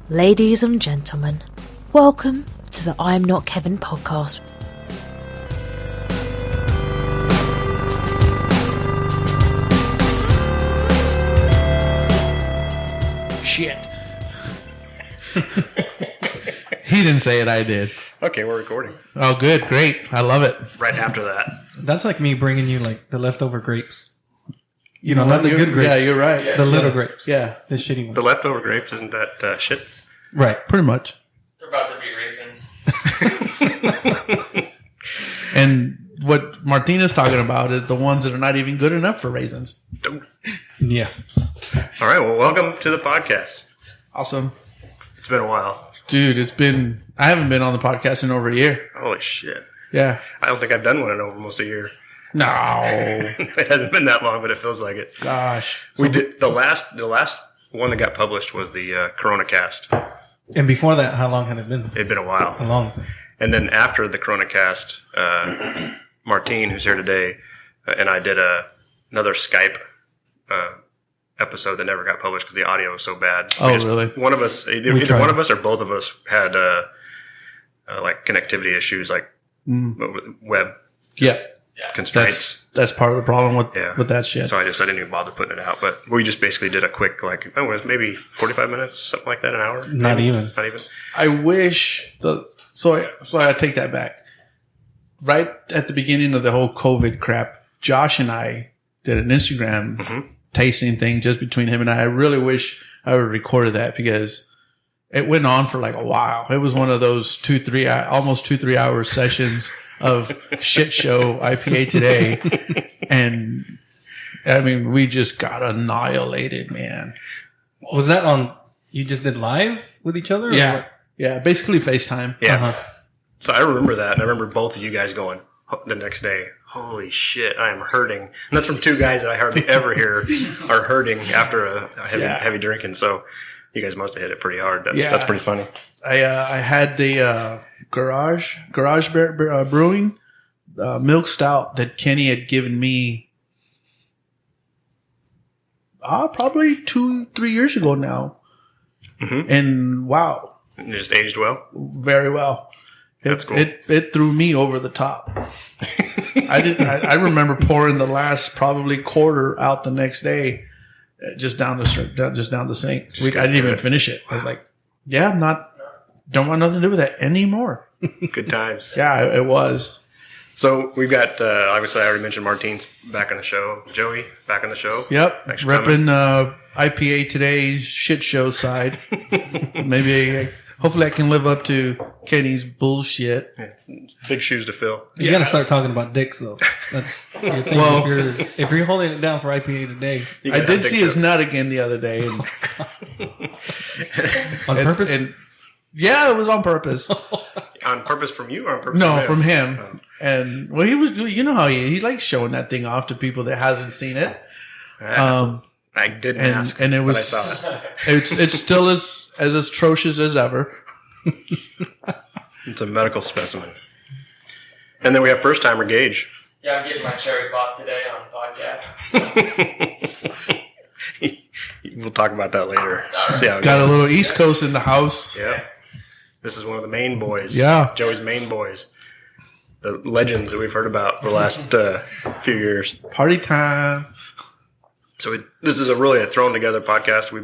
Ladies and gentlemen, welcome to the I'm Not Kevin podcast. Shit. He didn't say it, I did. Okay, we're recording. Oh, good. Great. I love it. Right after that. That's like me bringing you like the leftover grapes. You know, not the good grapes. Yeah, you're right. The little grapes. Yeah. The shitty ones. The leftover grapes, isn't that shit? Right. Pretty much. They're about to be raisins. And what Martina's talking about is the ones that are not even good enough for raisins. Yeah. All right, well, welcome to the podcast. Awesome. It's been a while. Dude, I haven't been on the podcast in over a year. Holy shit. Yeah. I don't think I've done one in almost a year. No. It hasn't been that long, but it feels like it. Gosh. We did the last one that got published was the Corona Cast. And before that, how long had it been? It'd been a while. How long? And then after the Corona Cast, Martine, who's here today, and I did another Skype episode that never got published because the audio was so bad. Really? One of us, either one of us or both of us had like connectivity issues, like web constraints. That's part of the problem with that shit. So I didn't even bother putting it out. But we just basically did a quick, it was maybe 45 minutes, something like that, an hour. Not even. I wish so I take that back. Right at the beginning of the whole COVID crap, Josh and I did an Instagram tasting thing just between him and I. I really wish I would have recorded that because it went on for like a while. It was one of those almost 2-3 hour sessions of shit show IPA today. And I mean, we just got annihilated, man. Was that on, you just did live with each other? Yeah. Yeah. Basically FaceTime. Yeah. Uh-huh. So I remember that. And I remember both of you guys going the next day, holy shit, I am hurting. And that's from two guys that I hardly ever hear are hurting after a heavy drinking. So you guys must have hit it pretty hard. That's pretty funny. I had the Garage Brewing milk stout that Kenny had given me probably 2-3 years ago now. Mm-hmm. And wow. And it just aged well? Very well. That's cool. It threw me over the top. I remember pouring the last probably quarter out the next day, just down the sink. I didn't even finish it. I was like, don't want nothing to do with that anymore. Good times. Yeah, it was. So we've got, obviously I already mentioned Martine's back on the show. Joey back on the show. Yep. Repping IPA Today's shit show side. Hopefully I can live up to Kenny's bullshit. It's big shoes to fill. You got to start talking about dicks, though. That's your thing. Well, if you're holding it down for IPA today. I did see his nut again the other day. And, on purpose? Yeah, it was on purpose. On purpose from you or on purpose No, from him. Oh. And, well, he was, you know how he likes showing that thing off to people that hasn't seen it. I didn't ask, and it was, but I saw it. It's still as atrocious as ever. It's a medical specimen. And then we have first timer Gage. Yeah, I'm getting my cherry pop today on the podcast. We'll talk about that later. See how it Got goes. a little East Coast in the house. Yeah. This is one of the main boys. Yeah. Joey's main boys. The legends that we've heard about for the last few years. Party time. So this is really a thrown together podcast. We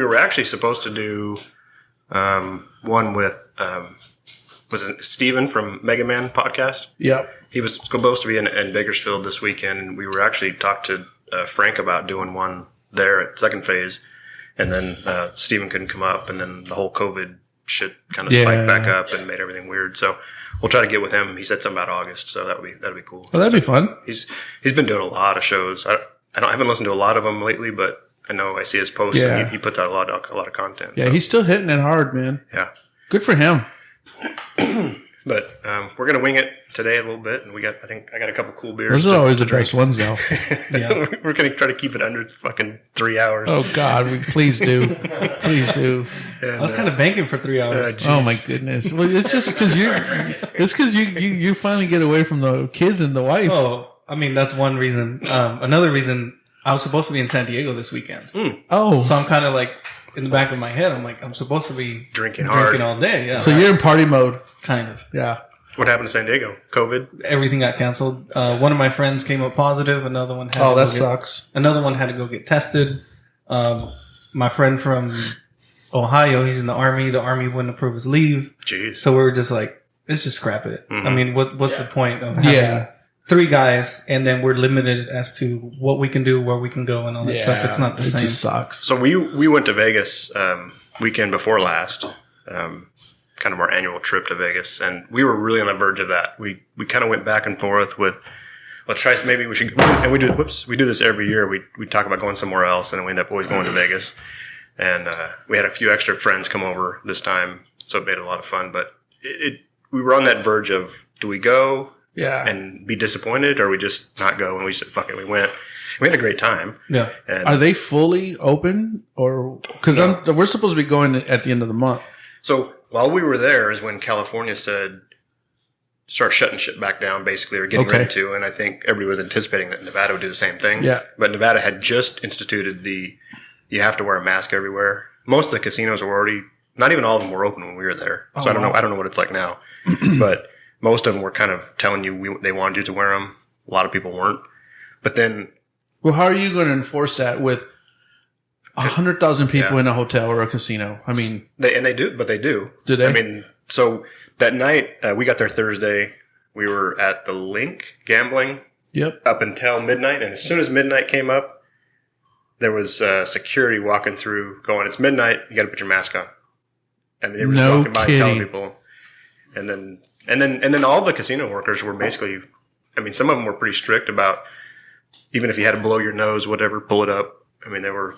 were actually supposed to do one with was it Steven from Mega Man podcast? Yep. He was supposed to be in Bakersfield this weekend, and we were actually talked to Frank about doing one there at second phase, and then Steven couldn't come up, and then the whole COVID shit kind of spiked back up and made everything weird. So we'll try to get with him. He said something about August, so that'd be cool. Well, that'd be fun. He's been doing a lot of shows. I haven't listened to a lot of them lately, but I know I see his posts and he puts out a lot of content. Yeah, so. He's still hitting it hard, man. Yeah. Good for him. But we're going to wing it today a little bit, and I think I got a couple cool beers. Those are always the best ones, though. Yeah. We're going to try to keep it under fucking 3 hours. Oh, God, please do. Please do. And, I was kind of banking for 3 hours. Oh, my goodness. Well, it's just because you finally get away from the kids and the wife. Oh, I mean, that's one reason. Another reason, I was supposed to be in San Diego this weekend. Oh. So I'm kind of like in the back of my head, I'm like, I'm supposed to be Drinking hard. all day. Yeah. So you're in party mode. kind of. Yeah. What happened to San Diego? COVID? Everything got canceled. One of my friends came up positive. Another one had Oh, to that go sucks. Another one had to go get tested. My friend from Ohio, he's in the Army. The Army wouldn't approve his leave. Jeez. So we were just like, let's just scrap it. Mhm. I mean, what's the point of having 3 guys and then we're limited as to what we can do, where we can go, and all that stuff? It's not the same. It just sucks. So we went to Vegas weekend before last, kind of our annual trip to Vegas, and we were really on the verge of that. We kind of went back and forth with, let's try, maybe we should, and we do this every year. We talk about going somewhere else, and then we end up always going to Vegas. And we had a few extra friends come over this time, so it made it a lot of fun. But we were on that verge of, do we go and be disappointed, or we just not go? And we said, fuck it, we went. We had a great time. Yeah. And Are they fully open, or because we're supposed to be going at the end of the month? so while we were there is when California said, start shutting shit back down, basically, or getting ready to. And I think everybody was anticipating that Nevada would do the same thing. Yeah. But Nevada had just instituted you have to wear a mask everywhere. Most of the casinos were already, not even all of them were open when we were there. So I don't know what it's like now. But most of them were kind of telling you they wanted you to wear them. A lot of people weren't. But then, Well, how are you going to enforce that with 100,000 people in a hotel or a casino? I mean, they do. Do they? I mean, so that night, we got there Thursday. We were at the Link gambling yep. up until midnight. And as soon as midnight came up, there was security walking through going, it's midnight, you got to put your mask on. I mean, they were just walking by and telling people. And then all the casino workers were basically, I mean, some of them were pretty strict about, even if you had to blow your nose, whatever, pull it up. I mean, they were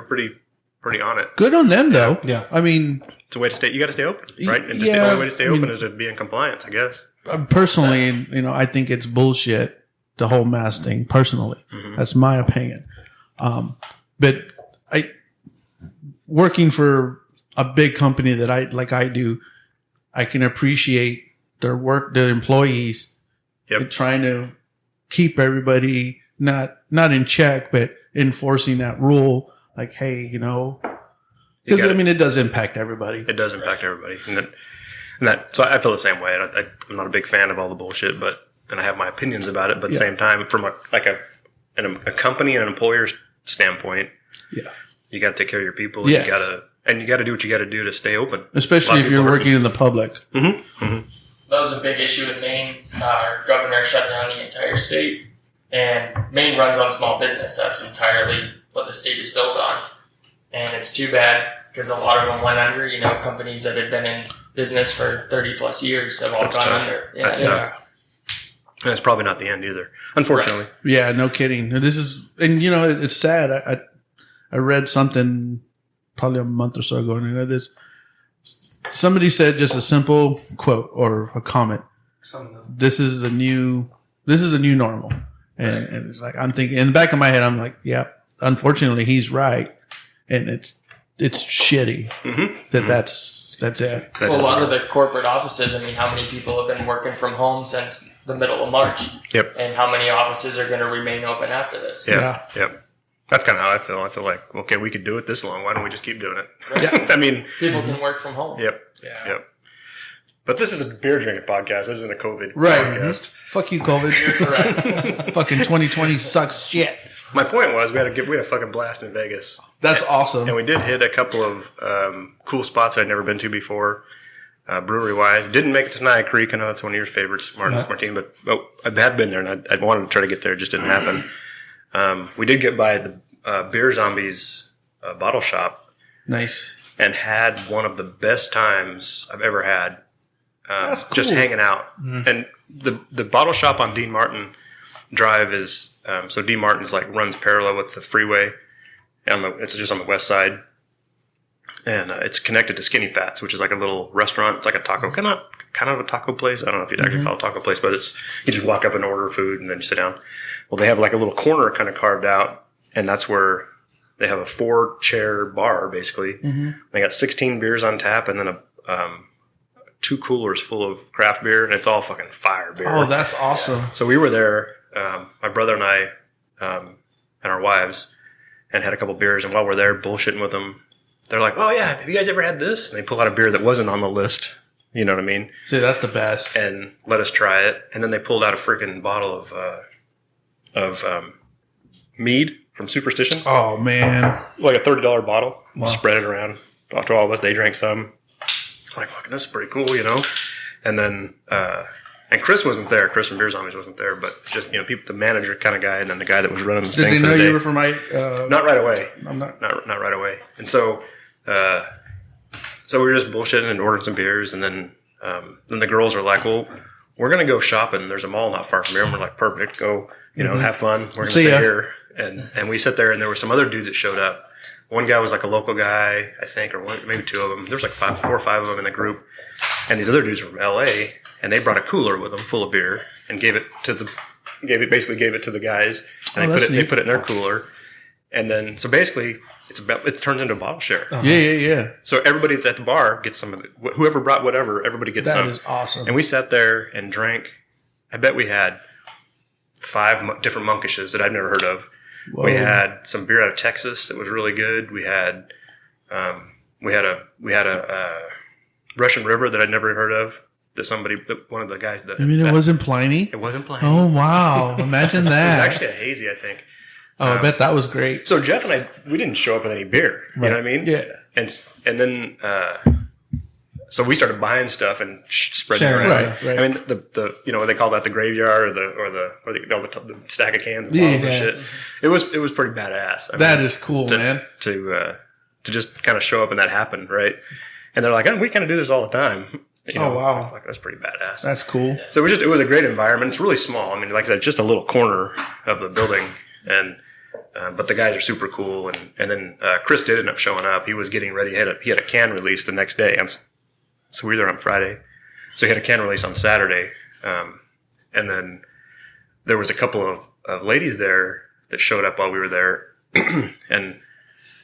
pretty on it. Good on them, though. Yeah. I mean, It's a way to stay. You got to stay open, right? And just the only way to stay open is to be in compliance, I guess. personally, I think it's bullshit, the whole mask thing, personally. Mm-hmm. That's my opinion. But working for a big company that I do, I can appreciate their work, the employees, trying to keep everybody not in check, but enforcing that rule. Like, hey, because it does impact everybody. It does impact everybody, and that. So I feel the same way. I'm not a big fan of all the bullshit, and I have my opinions about it. But at the same time, from a company and an employer's standpoint, you got to take care of your people. And Yes. you got to do what you got to do to stay open. Especially if you're working in the public. Mm-hmm. Mm-hmm. That was a big issue in Maine. Our governor shut down the entire state, and Maine runs on small business. That's entirely what the state is built on, and it's too bad because a lot of them went under. Companies that had been in business for 30 plus years have all That's gone tough. under. Yeah, That's tough. And it's probably not the end either, unfortunately. Right. Yeah, no kidding. This is, and it's sad. I read something probably a month or so ago, and this somebody said just a simple quote or a comment. This is the new normal, and it's like, I'm thinking in the back of my head, I'm like, yeah. Unfortunately, he's right, and it's shitty that's it. Well, a lot of the corporate offices, how many people have been working from home since the middle of March? Yep. And how many offices are going to remain open after this? Yeah. Yep. That's kind of how I feel. I feel like, okay, we could do it this long. Why don't we just keep doing it? Right. I mean, People can work from home. Yep. Yeah. Yep. But this is a beer drinking podcast. This isn't a COVID Right. podcast. Fuck you, COVID. You're correct. Fucking 2020 sucks shit. My point was we had a fucking blast in Vegas. That's awesome. And we did hit a couple of cool spots I'd never been to before, brewery wise. Didn't make it to Nia Creek. I know it's one of your favorites, Martine, but I had been there and I wanted to try to get there. It just didn't happen. We did get by the Beer Zombies bottle shop. Nice. And had one of the best times I've ever had. That's cool. Just hanging out. And the bottle shop on Dean Martin Drive is, so Dean Martin's runs parallel with the freeway. It's just on the west side. And it's connected to Skinny Fats, which is like a little restaurant. It's like a taco, kind of a taco place. I don't know if you'd actually call it a taco place, but you just walk up and order food and then you sit down. Well, they have like a little corner kind of carved out, and that's where they have a 4-chair bar, basically. Mm-hmm. They got 16 beers on tap and then 2 coolers full of craft beer, and it's all fucking fire beer. Oh, that's awesome. So we were there, my brother and I, and our wives, and had a couple beers, and while we're there bullshitting with them, they're like, "Oh yeah, have you guys ever had this?" And they pull out a beer that wasn't on the list. You know what I mean? See, that's the best. And let us try it. And then they pulled out a freaking bottle of mead from Superstition. Oh man, Like a $30 bottle. Wow. Spread it around. To all of us, they drank some. Like, fucking, this is pretty cool, you know? And then, and Chris wasn't there. Chris from Beer Zombies wasn't there, but just, you know, people, the manager kind of guy, and then the guy that was running the did thing they for know the day. you were from my? Not right away. I'm not. Not right away. And so, so we were just bullshitting and ordering some beers, and then the girls are like, "Well, we're gonna go shopping. There's a mall not far from here." And we're like, "Perfect, go, you know, have fun. We're gonna See stay ya." here." And we sat there, and there were some other dudes that showed up. One guy was like a local guy, I think, or maybe two of them. There was like 4 or 5 of them in the group, and these other dudes were from LA, and they brought a cooler with them full of beer and gave it to the guys, and they put it in their cooler, and then so basically it turns into a bottle share. Yeah. So everybody that's at the bar gets some of it. Whoever brought whatever, everybody gets some. That is awesome. And we sat there and drank. I bet we had 5 different monkishes that I'd never heard of. Whoa. We had some beer out of Texas that was really good. We had a Russian River that I'd never heard of. One of the guys that. I mean, it wasn't Pliny. It wasn't Pliny. Oh wow! Imagine It that. was actually a hazy, I think. Oh, I bet that was great. So Jeff and I, we didn't show up with any beer. You know what I mean? Yeah. And then, so we started buying stuff and spreading it Sharing, around. right. I mean, the you know, they call that the graveyard or the stack of cans and bottles and shit. It was pretty badass. That is cool, man. To just kind of show up and that happened, right? And they're like, "Oh, we kind of do this all the the You know, oh, wow. Fuck, that's pretty badass. That's cool. So it was a great environment. It's really small. I mean, like I said, just a little corner of the building, and but the guys are super cool. And then Chris did end up showing up. He was getting ready. He had a can release the next day. So we were there on Friday. So he had a can release on Saturday, and then there was a couple of ladies there that showed up while we were there, and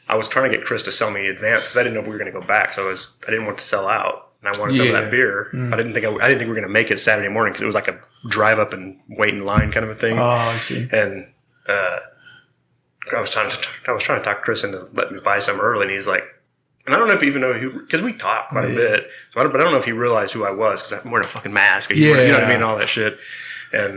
I was trying to get Chris to sell me advance because I didn't know if we were going to go back. So I didn't want to sell out. And I wanted some of that beer. I didn't think we were going to make it Saturday morning because it was like a drive up and wait in line kind of a thing. Oh, I see. And I was trying to talk Chris into letting me buy some early, and he's like, and I don't know if he even know who, because we talked quite a bit, but I don't know if he realized who I was because I'm wearing a fucking mask. You know what I mean, all that shit. And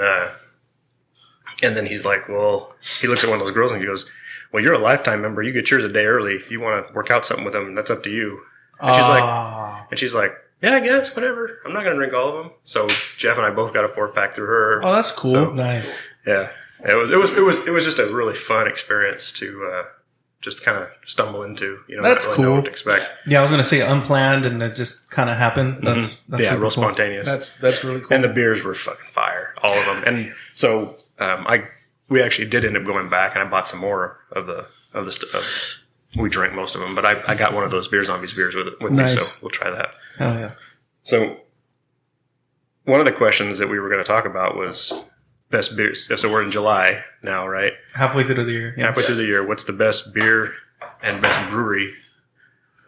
then he's like, well, he looks at one of those girls and he goes, well, you're a lifetime member. You get yours a day early. If you want to work out something with them, that's up to you. And she's like, yeah, I guess, whatever. I'm not going to drink all of them. So Jeff and I both got a 4-pack through her. Oh, that's cool. So, Nice. yeah, it was just a really fun experience to just kind of stumble into. You know, That's not really know cool. what to expect. Yeah, I was going to say unplanned and it just kind of happened. That's Yeah, super real cool. spontaneous. That's really cool. And the beers were fucking fire, all of them. And so we actually did end up going back, and I bought some more of the stuff. We drank most of them, but I got one of those Beer Zombies beers with me, Nice. so we'll try that. Hell yeah. So one of the questions that we were going to talk about was best beers. So we're in July now, right? Halfway through the year. Yeah. Halfway through the year. What's the best beer and best brewery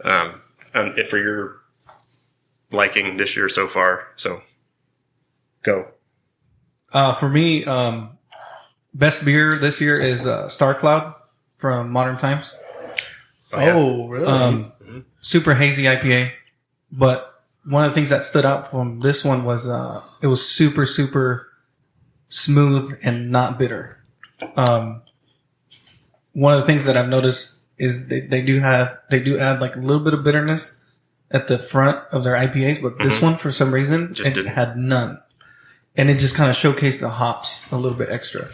and for your liking this year so far? So go. For me, best beer this year is Star Cloud from Modern Times. Oh, really? Super hazy IPA. But one of the things that stood out from this one was it was super, super smooth and not bitter. One of the things that I've noticed is they do add like a little bit of bitterness at the front of their IPAs, but this one for some reason Just didn't. had none. And it just kind of showcased the hops a little bit extra.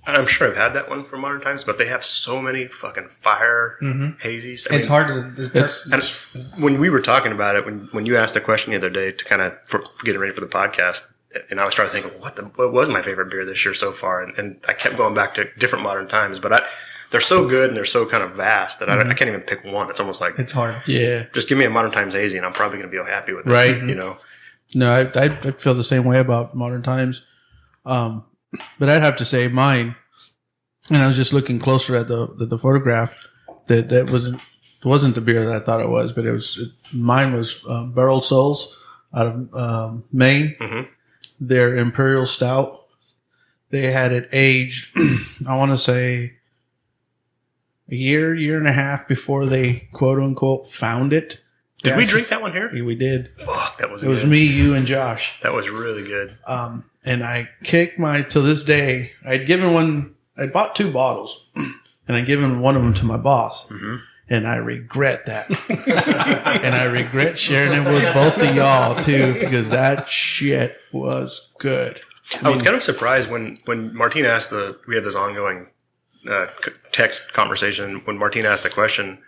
I'm sure I've had that one from Modern Times, but they have so many fucking fire hazies. I It's mean, hard to. And when we were talking about it, when you asked the question the other day to kind of for getting ready for the podcast, and I was trying to think, what was my favorite beer this year so far? And I kept going back to different Modern Times, but they're so good and they're so kind of vast that I can't even pick one. It's almost like It's hard. Yeah. just give me a Modern Times hazy, and I'm probably going to be happy with it. Right. You know. No, I feel the same way about Modern Times. But I'd have to say mine, and I was just looking closer at the photograph, that wasn't the beer that I thought it was, but mine was Barrel Souls out of Maine. Mhm. Their Imperial Stout. They had it aged, I want to say a year and a half before they quote unquote found it. Did we drink that one here? Yeah, we did. Fuck, that was It good. was me, you, and Josh. That was really good. And I kicked to this day, I'd bought 2 bottles and I'd given one of them to my boss. Mm-hmm. And I regret that. And I regret sharing it with both of y'all too, because that shit was good. I was kind of surprised when Martine asked we had this ongoing text conversation. When Martine asked the question,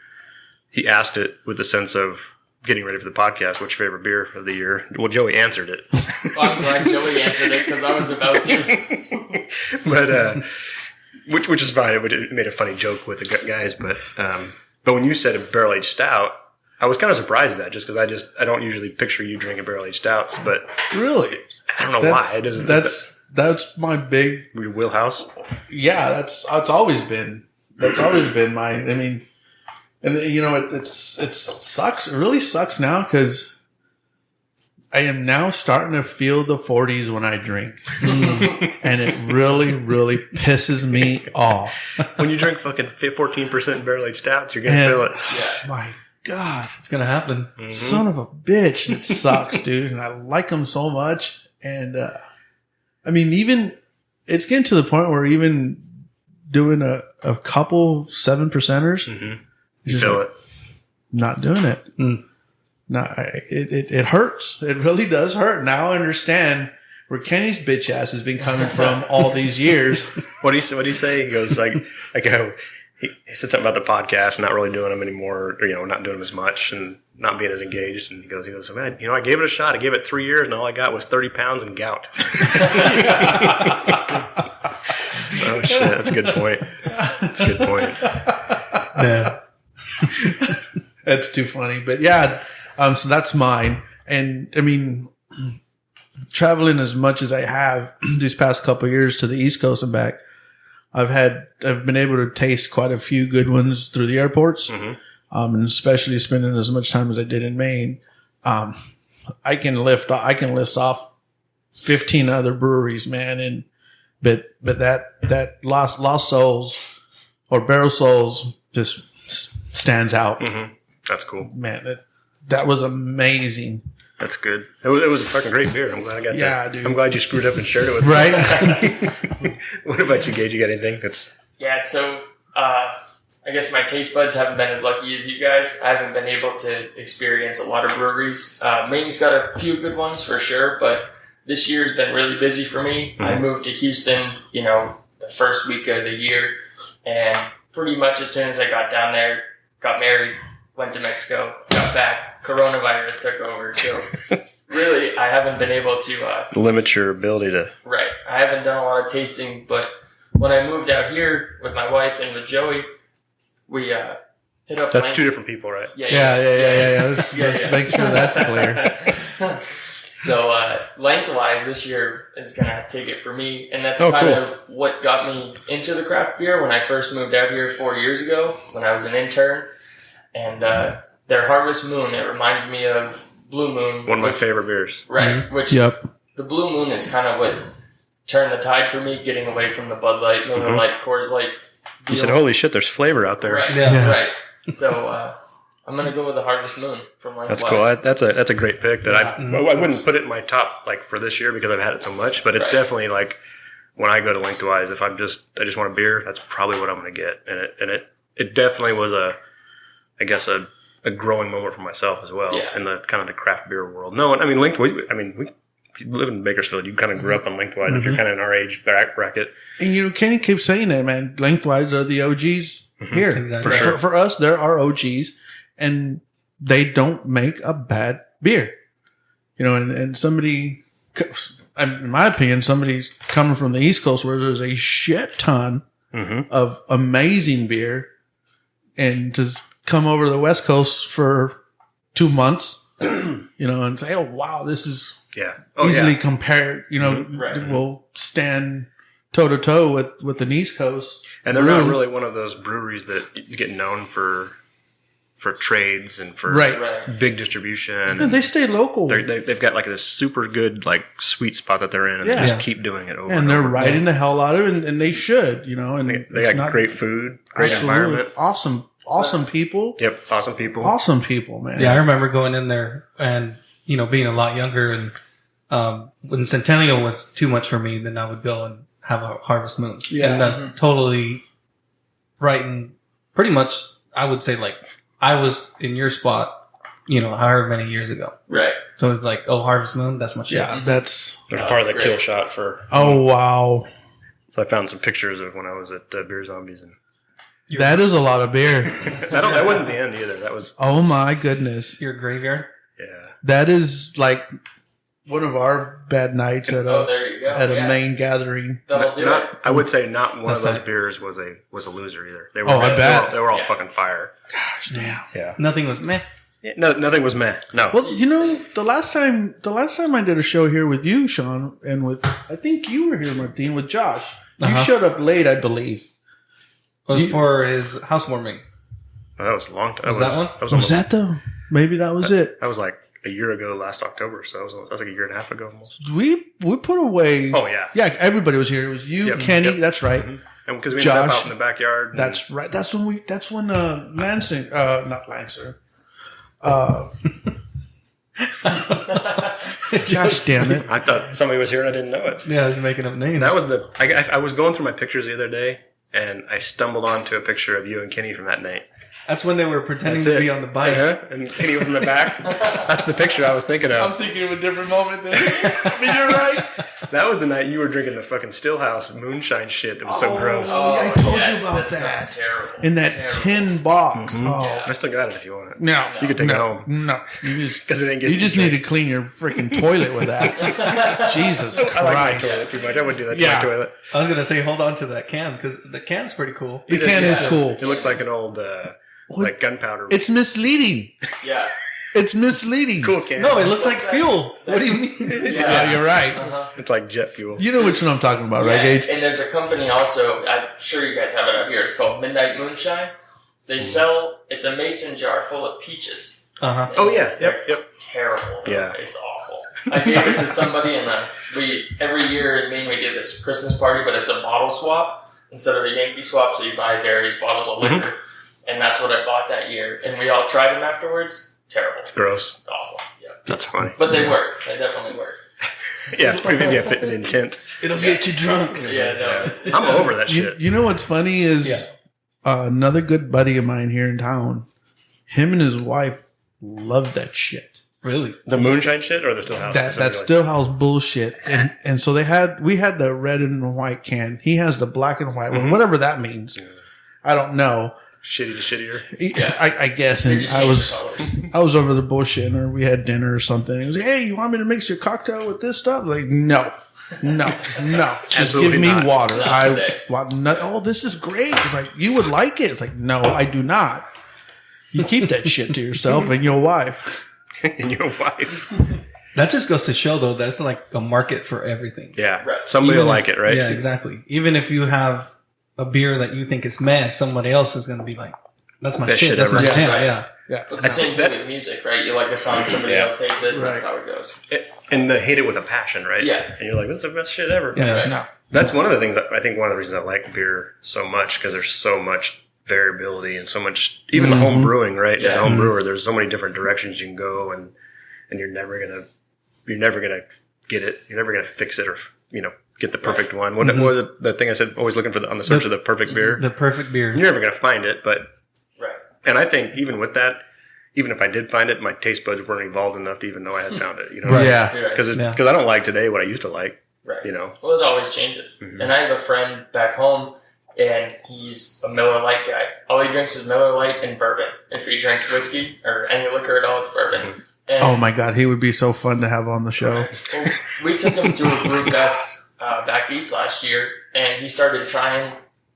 he asked it with the sense of getting ready for the podcast, what's your favorite beer of the year? Well, Joey answered it. Well, I'm glad Joey answered it because I was about to. But, which is fine. It made a funny joke with the guys. But when you said a barrel-aged stout, I was kind of surprised at that just because I don't usually picture you drinking barrel-aged stouts. But really, I don't know why. It doesn't. That's my big your wheelhouse. Yeah, that's always been my. I mean, and you know, it sucks. It really sucks now because I am now starting to feel the 40s when I drink, and it really, really pisses me off. When you drink fucking 14% barrel-aged stouts, you're gonna feel it. Yeah. My God, It's going to happen. Mm-hmm. son of a bitch! It sucks, dude, and I like them so much. And I mean, even it's getting to the point where even doing a couple 7%ers, You feel it. Not doing it. No, it hurts. It really does hurt. Now I understand where Kenny's bitch ass has been coming from all these years. What do you say? He goes he said something about the podcast, not really doing them anymore, or, not doing them as much and not being as engaged. And he goes, man, I gave it a shot. I gave it 3 years and all I got was 30 pounds and gout. Oh shit. That's a good point. Yeah. That's too funny. But yeah, so that's mine. And I mean, traveling as much as I have these past couple of years to the East Coast and back, I've been able to taste quite a few good ones through the airports. And especially spending as much time as I did in Maine. I can list off 15 other breweries, man. But that Lost Souls or Barrel Souls just stands out. That's cool, man. That was amazing. That's good. It was a fucking great beer. I'm glad I got that. Yeah, dude. I'm glad you screwed up and shared it with me. Right? What about you, Gage? You got anything? Yeah, so I guess my taste buds haven't been as lucky as you guys. I haven't been able to experience a lot of breweries. Maine's got a few good ones for sure, but this year's been really busy for me. I moved to Houston, the first week of the year, and pretty much as soon as I got down there, got married, went to Mexico, got back, coronavirus took over. So really, I haven't been able to limit your ability to. Right. I haven't done a lot of tasting, but when I moved out here with my wife and with Joey, we hit up. That's 2 different people, right? Yeah. Let's make sure that's clear. So lengthwise, this year is gonna take it for me, and that's kind of what got me into the craft beer when I first moved out here 4 years ago when I was an intern. And their Harvest Moon, it reminds me of Blue Moon. One of my favorite beers. Right. Which the Blue Moon is kind of what turned the tide for me, getting away from the Bud Light, Miller Light, Coors Light. You said, holy shit, there's flavor out there. Right. Yeah. Right. So I'm going to go with the Harvest Moon from Lengthwise. That's cool. That's a great pick that I wouldn't put it in my top for this year because I've had it so much, but it's definitely when I go to Lengthwise, if I just want a beer, that's probably what I'm going to get. And it definitely was I guess a growing moment for myself as well in the kind of the craft beer world. No, I mean Lengthwise. I mean we live in Bakersfield. You kind of grew up on Lengthwise if you're kind of in our age bracket. And Kenny keeps saying that, man. Lengthwise are the OGs here. Exactly. For sure. For us, there are OGs, and they don't make a bad beer. And somebody, in my opinion, somebody's coming from the East Coast where there's a shit ton of amazing beer, and just come over to the West Coast for 2 months, and say, oh, wow, this is easily compared, will stand toe to toe with the East Coast. And they're not really one of those breweries that you get known for for trades and for Right. big distribution. And they stay local. They've got like this super good like sweet spot that they're in, and they just keep doing it over and and they're over. riding the hell out of it, and they should, And They got great food, great environment. Awesome people. Yep, awesome people. Awesome people, man. Yeah, I remember going in there and, being a lot younger, and when Centennial was too much for me, then I would go and have a Harvest Moon. Yeah. And that's totally right. And pretty much, I would say, like, I was in your spot, however many years ago. Right. So it's like, oh, Harvest Moon, that's my shit. Yeah, that's... There's part of the great. kill shot for... Oh, wow. So I found some pictures of when I was at Beer Zombies. And That is a lot of beer. that wasn't the end either. That was... Oh, my goodness. Your graveyard? Yeah. That is like one of our bad nights at there you go. a main gathering. That'll do it. I would say not one That's of those tight. beers was a loser either. They were, I bet. They were all fucking fire. Gosh, damn. Yeah. Nothing was meh. No, nothing was meh. No. Well, the last time I did a show here with you, Sean, and with I think you were here, Martin, with Josh. You showed up late, I believe. It was for his housewarming. that was a long time. Was that one? That was, Was almost, that the? Maybe that was it. That was like a year ago last October. So that was like a year and a half ago almost. We put away. Oh, yeah. Yeah, everybody was here. It was you, Yep, Kenny. yep. That's right. Mm-hmm. And because we ended up Josh. out in the backyard. and- That's right. That's when Lansing, not Lancer. Gosh damn it. I thought somebody was here and I didn't know it. Yeah, I was making up names. That was I was going through my pictures the other day and I stumbled onto a picture of you and Kenny from that night. That's when they were pretending That's to it. be on the bike. And Kenny was in the back. That's the picture I was thinking I'm of. thinking of a different moment then. But you're right. That was the night you were drinking the fucking Stillhouse moonshine shit that was so gross. Oh, I told you about that. That's terrible. In that Terrible. tin box. Oh. Yeah. I still got it if you want it. No. You can take it no, home. No. You just, 'Cause it didn't get you just drank. need to clean your freaking toilet with that. Jesus I like my Christ. toilet too much. I wouldn't do that to Yeah. my toilet. I was going to say, hold on to that can, because the can's pretty cool. The can is cool. It looks like an old like gunpowder. It's misleading. Yeah. It's misleading. cool can. No, it looks like that? fuel. What do you mean? Yeah, you're right. Uh-huh. It's like jet fuel. You know which one I'm talking about, right, Yeah, Gage? and there's a company also, I'm sure you guys have it up here, it's called Midnight Moonshine. They sell, it's a mason jar full of peaches. Uh-huh. Oh yeah. They're Yep. terrible. Though. Yeah. It's awful. I gave it to somebody, and every year in Maine we do this Christmas party, but it's a bottle swap. Instead of a Yankee swap, so you buy various bottles of liquor. And that's what I bought that year. And we all tried them afterwards. Terrible. Gross. Awful. Yeah. That's funny. But they work. They definitely work. Yeah, if you fit the intent. It'll get you drunk. Yeah, no. I'm over that shit. You know what's funny is another good buddy of mine here in town, him and his wife love that shit. Really? The moonshine shit or the Stillhouse? That Stillhouse bullshit. And so we had the red and white can. He has the black and white one, whatever that means. I don't know. Shitty to shittier. I guess. They And just I change was the colors. I was over the bullshitting, or we had dinner or something. He was like, "Hey, you want me to mix your cocktail with this stuff?" Like, no. Just Absolutely give me not. water. Not I today. want oh, this is great. It's like, you would like it. It's like, no, I do not. You keep that shit to yourself and your wife. And your wife. That just goes to show, though, that's like a market for everything. Yeah. Right. Somebody Even will if- like it, right? Yeah, exactly. Even if you have a beer that you think is meh, somebody else is going to be like, that's my Best shit. shit That's ever. my Yeah, jam. right. Yeah. It's the same thing with music, right? You like a song, somebody else hates it, and that's Right. how it goes. And they hate it with a passion, right? Yeah. And you're like, that's the best shit ever. Yeah. Right. No. That's one of the things I think one of the reasons I like beer so much, because there's so much variability and so much, even the home brewing, right? As a Yeah. home brewer, there's so many different directions you can go, and you're never gonna get it. You're never gonna fix it or get the perfect one. What was the thing I said? Always looking for on the search of the perfect beer. The perfect beer. You're never gonna find it, but Right. and I think even with that, even if I did find it, my taste buds weren't evolved enough to even know I had found it. You know, Yeah. Right. because Yeah. I don't like today what I used to like. Right. You know, Well, it always changes. Mhm. And I have a friend back home, and he's a Miller Lite guy. All he drinks is Miller Lite and bourbon. If he drinks whiskey or any liquor at all, it's bourbon. And, Oh my God, he would be so fun to have on the show. Well, we took him to a brew fest back east last year, and he started trying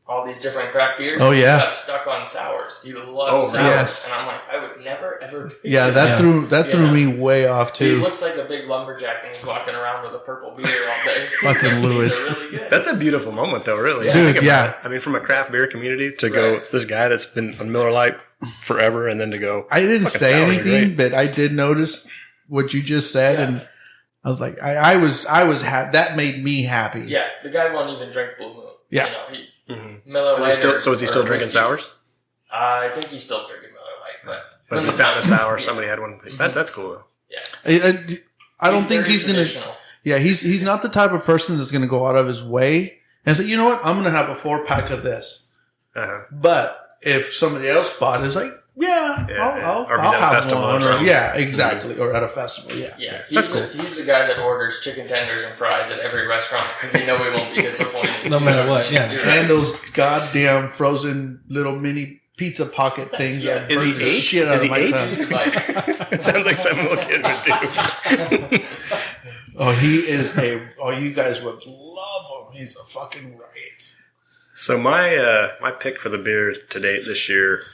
all these different craft beers. Oh, yeah. He got stuck on sours. He loves Oh, sours. yes. And I'm like, I would never, ever picture Yeah, that that. threw me way off He too. looks like a big lumberjack, and he's walking around with a purple beer all day. Fucking Lewis. They're really good. that's a beautiful moment, though. Really, Yeah. Think Dude, about yeah. it. I mean, from a craft beer community to go, Right. this guy that's been on Miller Lite forever, and then to go. I didn't fucking say sours are anything, great. but I did notice what you just said, and I was like, I was happy. That made me happy. Yeah, the guy won't even drink Blue Moon. Yeah. You know, Mm-hmm. Miller Is he Lite still, or- so is he still or drinking whiskey. sours? I think he's still drinking Miller Lite, But if you found a sour, somebody had one. That's cool though. Yeah. I don't think very he's gonna. traditional. Yeah, he's not the type of person that's gonna go out of his way and say, you know what, I'm gonna have a 4-pack of this. Uh-huh. But if somebody else bought it, it's like, Yeah, I'll or if he's at a have festival or one. something. Yeah, exactly. Or at a festival. Yeah. Yeah, That's he's the guy that orders chicken tenders and fries at every restaurant because he know we won't be disappointed. No matter what, yeah. You're right. And those goddamn frozen little mini pizza pocket things. Yeah. That Is he burn the eight? shit out Is of he my eight? tongue. Pizza bites. It sounds like something a little kid would do. Oh, he is oh, you guys would love him. He's a fucking riot. So my pick for the beer to date this year,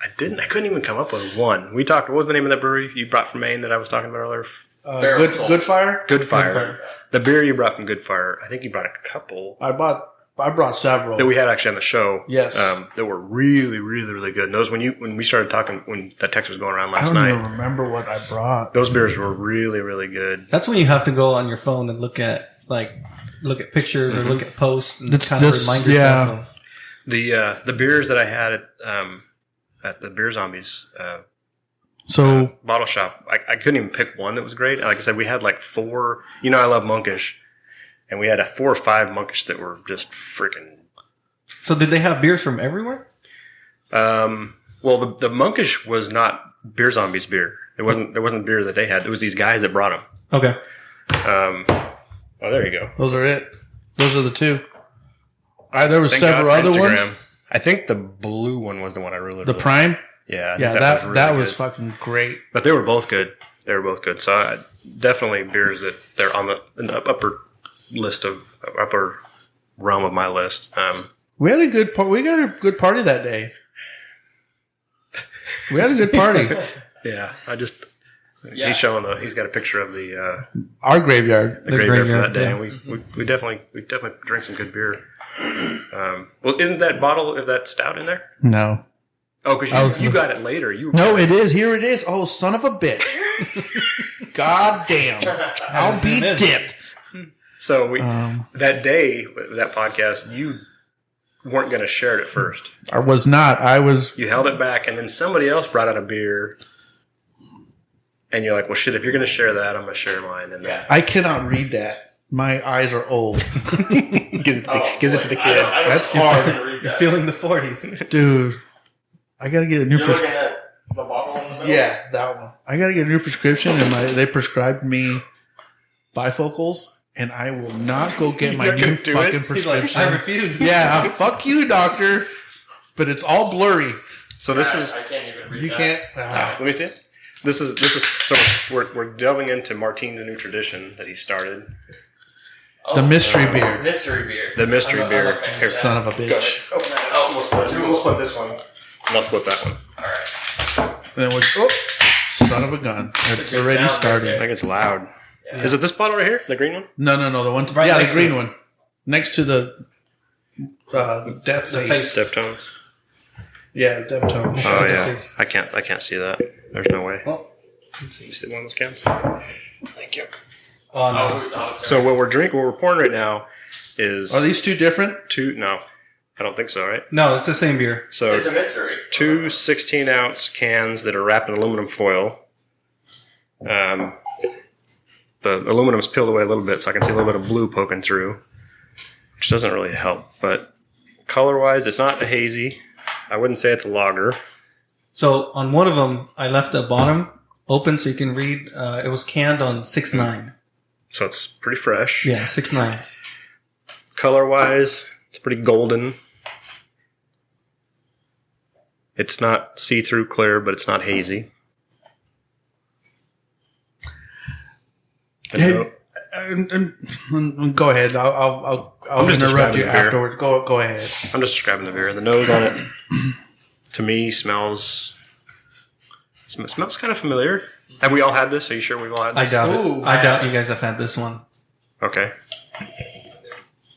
I couldn't even come up with one. We talked. What was the name of that brewery you brought from Maine that I was talking about earlier? Barrel Souls. Good Fire. Good Fire. Fire. The beer you brought from Good Fire. I think you brought a couple I brought several. that we had actually on the show. Yes. That were really, really, really good. And those when we started talking when that text was going around I last don't night, even remember what I brought. those beers were really, really good. That's when you have to go on your phone and look at pictures or look at posts and That's kind of just- remind yourself yeah. of. The beers that I had at the Beer Zombies So bottle shop, I couldn't even pick one that was great. Like I said, we had like 4. You know, I love Monkish, and we had 4 or 5 Monkish that were just freaking. So did they have beers from everywhere? Well, the Monkish was not Beer Zombies beer. There wasn't beer that they had. It was these guys that brought them. Okay. Oh, there you go. those are it. Those are the two. There was Thank several God for other ones. Instagram. I think the blue one was the one I really The liked. Prime. Yeah, I think Yeah, really that was good. fucking great. But they were both good. So definitely beers that they're on in the upper list of upper realm of my list. We had a good we got a good party that day. We had a good party. Yeah, Yeah. he's got a picture of the Our graveyard. graveyard from that day, yeah. and we definitely drink some good beer. Well, isn't that bottle of that stout in there? No. Oh, because you got it later. No, it is. Here it is. Oh, son of a bitch. God damn. I'll be zoom in. dipped. So that day, that podcast, you weren't going to share it at first. I was not. I was. You held it back, and then somebody else brought out a beer, and you're like, well, shit, if you're going to share that, I'm going to share mine. And then Yeah. I cannot read that. My eyes are old. gives it to the I kid. don't That's know how I hard. can read You're that. feeling the 40s. Dude. I got to get a new You're prescription. looking at the bottle in the middle? Yeah, that one. I got to get a new prescription, and they prescribed me bifocals, and I will not go get my You're new gonna do it? fucking He's like, prescription. I refuse. Yeah, fuck you, doctor. But it's all blurry. So this is. I can't even read You that. can't. Let me see it. This is so we're delving into Martine's new tradition that he started. Oh, The mystery beer. Mystery beer. The mystery I'm a beer. fan of Here, that. Son of a Go bitch. ahead. Open that. Oh, we'll split this one. And I'll split that one. All right. And it was, oh, son of a gun. It's good already sound right started. I there. think it's loud. Yeah. Is it this bottle right here, the green one? No, the one. Right Yeah, the next to green it. one. Next to the death The face. face. Deftones. Yeah, the Deftones. Oh the yeah, face. I can't see that. There's no way. Well, You see one of those cans? Thank you. oh, no. It's So what we're pouring right now is Are these two different? no, I don't think so, right? No, it's the same beer. So a mystery. two 16-ounce cans that are wrapped in aluminum foil. The aluminum's peeled away a little bit, so I can see a little bit of blue poking through, which doesn't really help. But color-wise, it's not a hazy. I wouldn't say it's a lager. So on one of them, I left the bottom open so you can read. It was canned on 6/9. So it's pretty fresh. Yeah, 6/9. Color-wise, it's pretty golden. It's not see-through clear, but it's not hazy. And Hey, no- go ahead. I'll I'm just interrupt describing you the beer. afterwards. Go ahead. I'm just describing the beer. The nose on it, to me, smells kind of familiar. Have we all had this? Are you sure we've all had I this? doubt Ooh. it. I doubt you guys have had this one. Okay.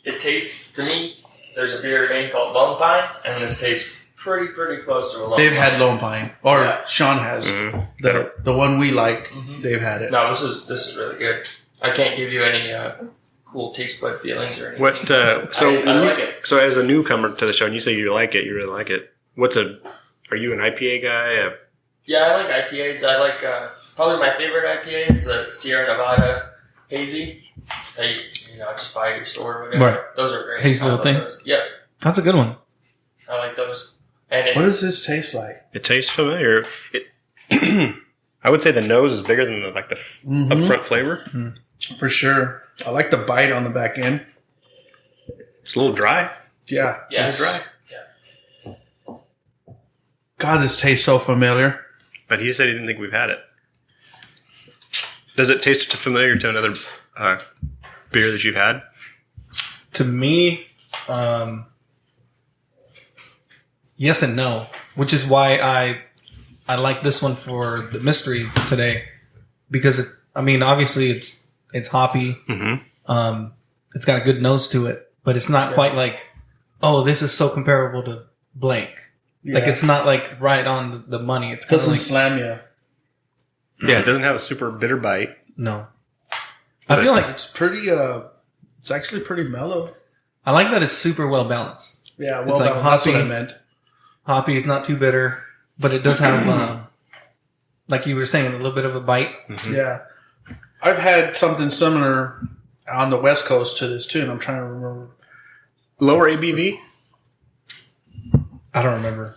It tastes, to me, there's a beer in Maine called Lone Pine, and this tastes pretty close to a Lone They've Pine. had Lone Pine, or Yeah. Sean has the one we like. They've had it. No, this is really good. I can't give you any cool taste bud feelings or anything. What? I like it. So as a newcomer to the show, and you say you like it, you really like it. Are you an IPA guy? Yeah, I like IPAs. I like probably my favorite IPA is the Sierra Nevada Hazy. That you just buy at your store or whatever. Right. Those are great. Hazy I little love thing? those. Yep, That's a good one. I like those. And What does this taste like? It tastes familiar. I would say the nose is bigger than the upfront flavor. For sure. I like the bite on the back end. It's a little dry. Yeah. yes. A little dry. God, this tastes so familiar. But he said he didn't think we've had it. Does it taste familiar to another beer that you've had? To me, yes and no, which is why I like this one for the mystery today, because obviously it's hoppy. Mm-hmm. It's got a good nose to it, but it's not quite like, oh, this is so comparable to blank. Like it's not like right on the money. It's kind of Doesn't like slam you. Yeah, it doesn't have a super bitter bite. no. I feel like It's pretty. It's actually pretty mellow. I like that it's super well balanced. Yeah, It's like that's what I hoppy. meant. Hoppy is not too bitter, but it does have, like you were saying, a little bit of a bite. Yeah, I've had something similar on the West Coast to this too, and I'm trying to remember. Lower ABV? I don't remember.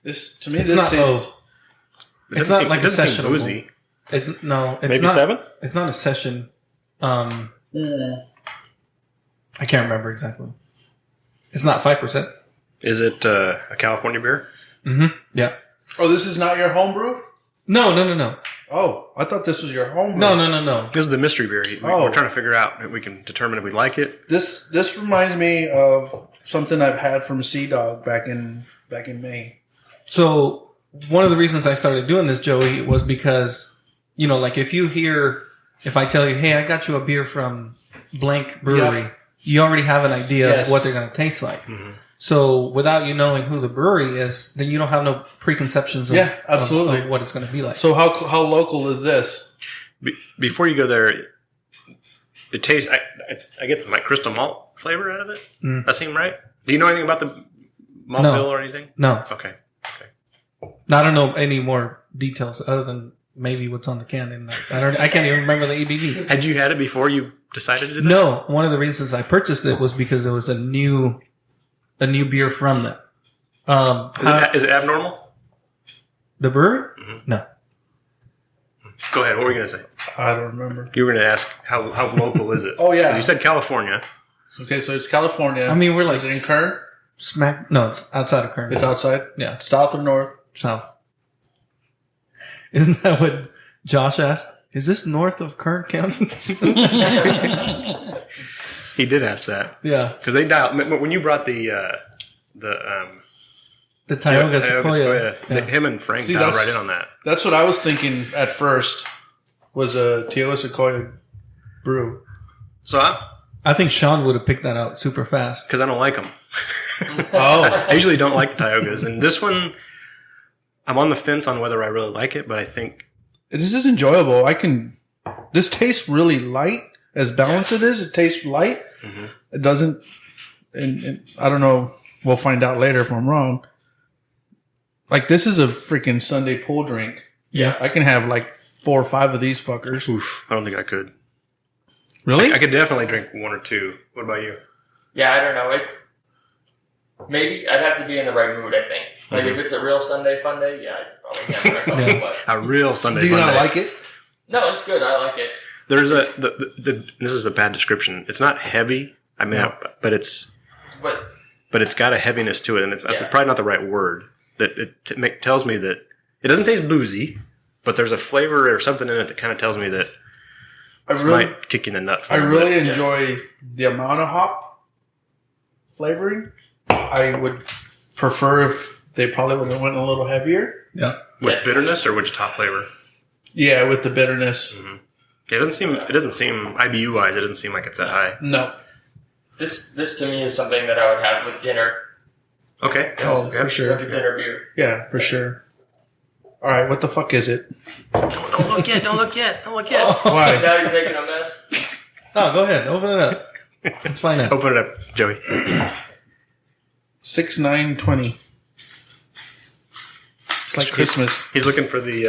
This to me, It's this not tastes. low. It's not like a it doesn't seem session. boozy. It's Maybe not 7? It's not a session. I can't remember exactly. It's not 5%. Is it a California beer? Mm-hmm. Yeah. Oh, this is not your homebrew? No. Oh, I thought this was your homebrew. No. This is the mystery beer. Oh. We're trying to figure out if we can determine if we like it. This reminds me of something I've had from Sea Dog back in Maine. So one of the reasons I started doing this, Joey, was because, like if I tell you, hey, I got you a beer from blank brewery, you already have an idea of what they're going to taste like. Mm-hmm. So without you knowing who the brewery is, then you don't have no preconceptions of, absolutely. of what it's going to be like. So how local is this? Before you go there, it tastes. I get some like crystal malt flavor out of it. That seem right? Do you know anything about the malt bill or anything? No. Okay. I don't know any more details other than maybe what's on the can. And I can't even remember the ABV. Had you had it before you decided to do that? No, one of the reasons I purchased it was because it was a new beer from them. Is it abnormal? The brewery? Mm-hmm. No. Go ahead. What were you going to say? I don't remember. You were going to ask how local is it? Oh, yeah. 'Cause you said California. Okay, so it's California. I mean, we're like is it in Kern? No, it's outside of Kern. It's outside. Yeah, South or north? south. Isn't that what Josh asked? Is this north of Kern County? He did ask that Yeah. because they dialed when you brought the Tioga Sequoia. Yeah. Him and Frank See, dialed that's- right in on that. That's what I was thinking at first. Was a Tioga Sequoia brew. So I think Sean would have picked that out super fast. because I don't like them. Oh, I usually don't like the Tiogas, and this one I'm on the fence on whether I really like it, but I think this is enjoyable. This tastes really light. As balanced it is, it tastes light. Mm-hmm. It doesn't, and I don't know. We'll find out later if I'm wrong. Like, this is a freaking Sunday pool drink. Yeah. I can have like 4 or 5 of these fuckers. oof, I don't think I could. Really? I could definitely drink 1 or 2. What about you? Yeah, I don't know. Maybe I'd have to be in the right mood, I think. Like, if it's a real Sunday fun day, yeah, I could probably have a couple, but A real Sunday Do you fun not day. like it? no, it's good. I like it. There's this is a bad description. It's not heavy. I mean, but it's got a heaviness to it, and it's probably not the right word. That it tells me that it doesn't taste boozy, but there's a flavor or something in it that kind of tells me that it might kick you in the nuts. I really enjoy the amount of hop flavoring. I would prefer if they probably would have went a little heavier. Yeah. with bitterness or with just top flavor. Yeah, with the bitterness. Mm-hmm. Yeah, it doesn't seem IBU wise. It doesn't seem like it's that high. No. This to me is something that I would have with dinner. Okay. Oh, Yeah. for sure. Like a dinner beer. Yeah, for sure. All right, what the fuck is it? Don't look yet. Don't look yet. Don't look yet. Why? Now he's making a mess. Oh, go ahead. Open it up. Let's find out. Open it up, Joey. 6/9/20. It's like Christmas. He's looking for the.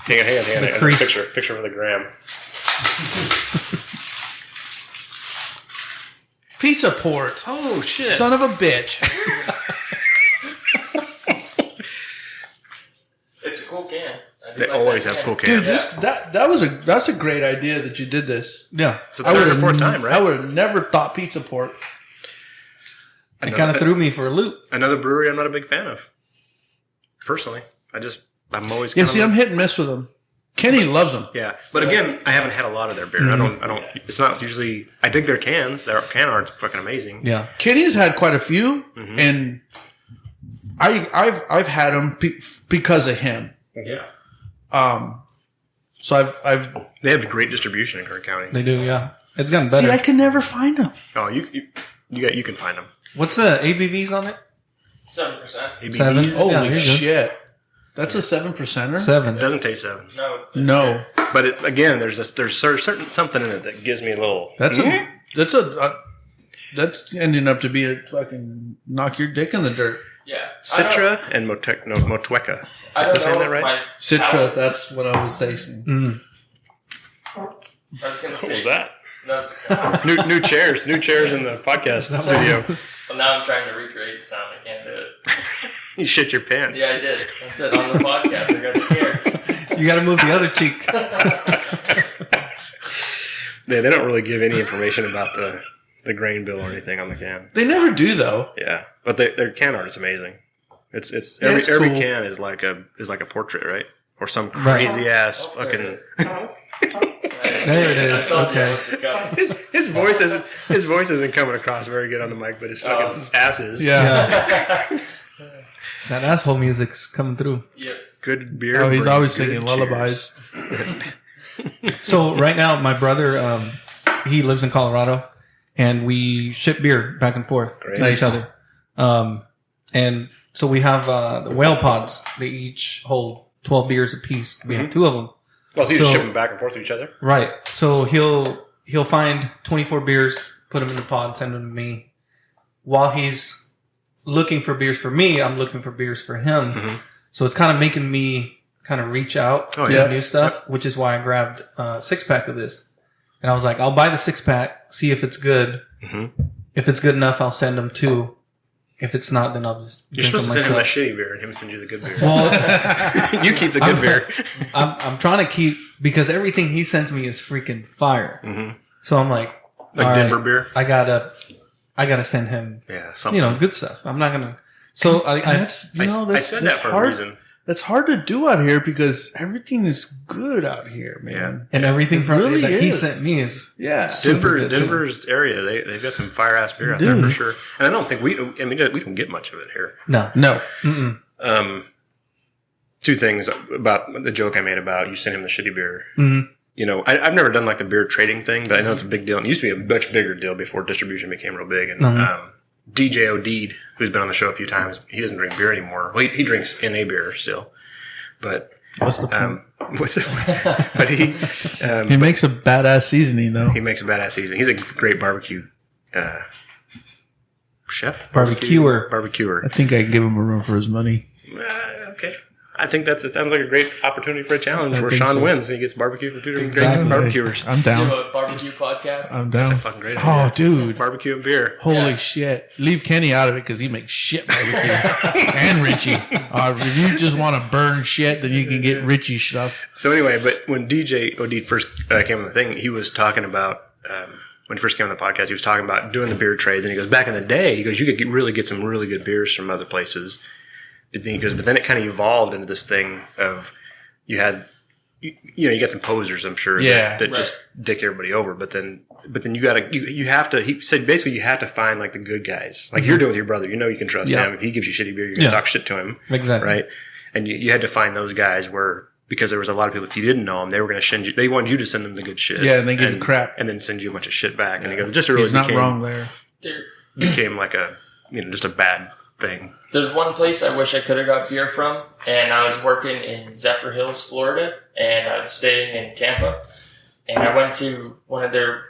Hang on. The crease. Picture for the gram. Pizza port. Oh shit! Son of a bitch. It's a cool can. I do They like always that have can. cool cans. Dude, that's a great idea that you did this. Yeah. It's the third or fourth time, right? I would have never thought pizza port. It kind of threw me for a loop. Another brewery I'm not a big fan of. Personally, I'm always. Yeah, kinda see, I'm hit and miss with them. Kenny loves them. Yeah, but again, I haven't had a lot of their beer. I don't. It's not usually. I dig their cans. Their can art's fucking amazing. Yeah. Kenny's had quite a few, and I've had them because of him. Yeah. So I've They have great distribution in Kern County. They do, yeah. It's gotten better. see. I can never find them. Oh, you can find them. What's the ABVs on it? 7%. ABVs. Seven. Holy Yeah, you're good. shit! That's a 7%er. 7. It doesn't taste 7, No. it's No, good. but again, there's certain something in it that gives me a little. that's ending up to be a fucking knock your dick in the dirt. Yeah. Citra and Motueka. I Is don't that saying know that if right? my Citra. palate- That's what I was tasting. I was going to What say. was that? That's New chairs in the podcast studio. Well, now I'm trying to recreate the sound. I can't do it. You shit your pants. Yeah, I did. That's it. On the podcast, I got scared. You got to move the other cheek. Yeah, they don't really give any information about the grain bill or anything on the can. They never do though. Yeah, but their can art is amazing. It's Yeah, every it's every cool. can is like a portrait, right? Or some crazy ass Oh, there fucking. it is. There it is. I told you Okay. once it comes. His voice isn't coming across very good on the mic, but his fucking ass is. Yeah. That asshole music's coming through. Yep. Good beer. Oh, he's brings always good singing cheers. lullabies. So right now, my brother, he lives in Colorado, and we ship beer back and forth to Nice. each other. And so we have the whale pods. They each hold 12 beers apiece. We have 2 of them. Well, so you just So- ship them back and forth to each other. Right. So he'll find 24 beers, put them in the pod, send them to me. While he's looking for beers for me, I'm looking for beers for him. So it's kind of making me kind of reach out to yeah. new stuff, which is why I grabbed a 6-pack of this. And I was like, I'll buy the 6-pack, see if it's good. If it's good enough, I'll send him 2. If it's not, then I'll just You're drink them supposed to send him that myself. shitty beer and him send you the good beer. Well, You keep the good beer. I'm trying to keep, because everything he sends me is freaking fire. So I'm like, Like all Denver right, beer? I gotta send him, Yeah, something. good stuff. I'm not gonna. So And that's I said that for hard. a reason. That's hard to do out here because everything is good out here, man. Yeah. and everything from really that he is. sent me is Yeah. super good, too. Denver's area, they've got some fire ass beer out there for sure. And I don't think we don't get much of it here. no. No. 2 things about the joke I made about you sent him the shitty beer. Mhm. You know, I've never done like the beer trading thing, but I know it's a big deal. It used to be a much bigger deal before distribution became real big. And DJ O'Deed, who's been on the show a few times, he doesn't drink beer anymore. Well, he drinks NA beer still, but What's the point? but He makes a badass seasoning though. he makes a badass season. He's a great barbecue chef, Barbecuer. barbecuer. I think I can give him a run for his money. Okay. I think it sounds like a great opportunity for a challenge I where think Sean so. wins and he gets barbecue from 2 different Exactly. great barbecuers. I'm Do down. a barbecue podcast. I'm down. That's a fucking great Oh, idea. dude. Barbecue and beer. Holy Yeah. shit. Leave Kenny out of it because he makes shit barbecue. And Richie. If you just want to burn shit, then you can get Richie stuff. So anyway, but when DJ O'Deed first came on the thing, he was talking about, when he first came on the podcast, he was talking about doing the beer trades. And he goes, back in the day, he goes, you could really get some really good beers from other places. But then he goes, but then it kind of evolved into this thing of you had, you got some posers, I'm sure, Yeah. that just dick everybody over. But then you have to, he said basically you have to find like the good guys. Like you're doing with your brother. You know you can trust Yeah. him. If he gives you shitty beer, you're going to talk shit to him. Exactly. Right? And you had to find those guys because there was a lot of people, if you didn't know them, they were going to send you, they wanted you to send them the good shit. Yeah, and they give you crap. And then send you a bunch of shit back. And he goes, it just really He's not wrong there. There- became like just a bad thing. There's one place I wish I could have got beer from, and I was working in Zephyr Hills, Florida, and I was staying in Tampa, and I went to one of their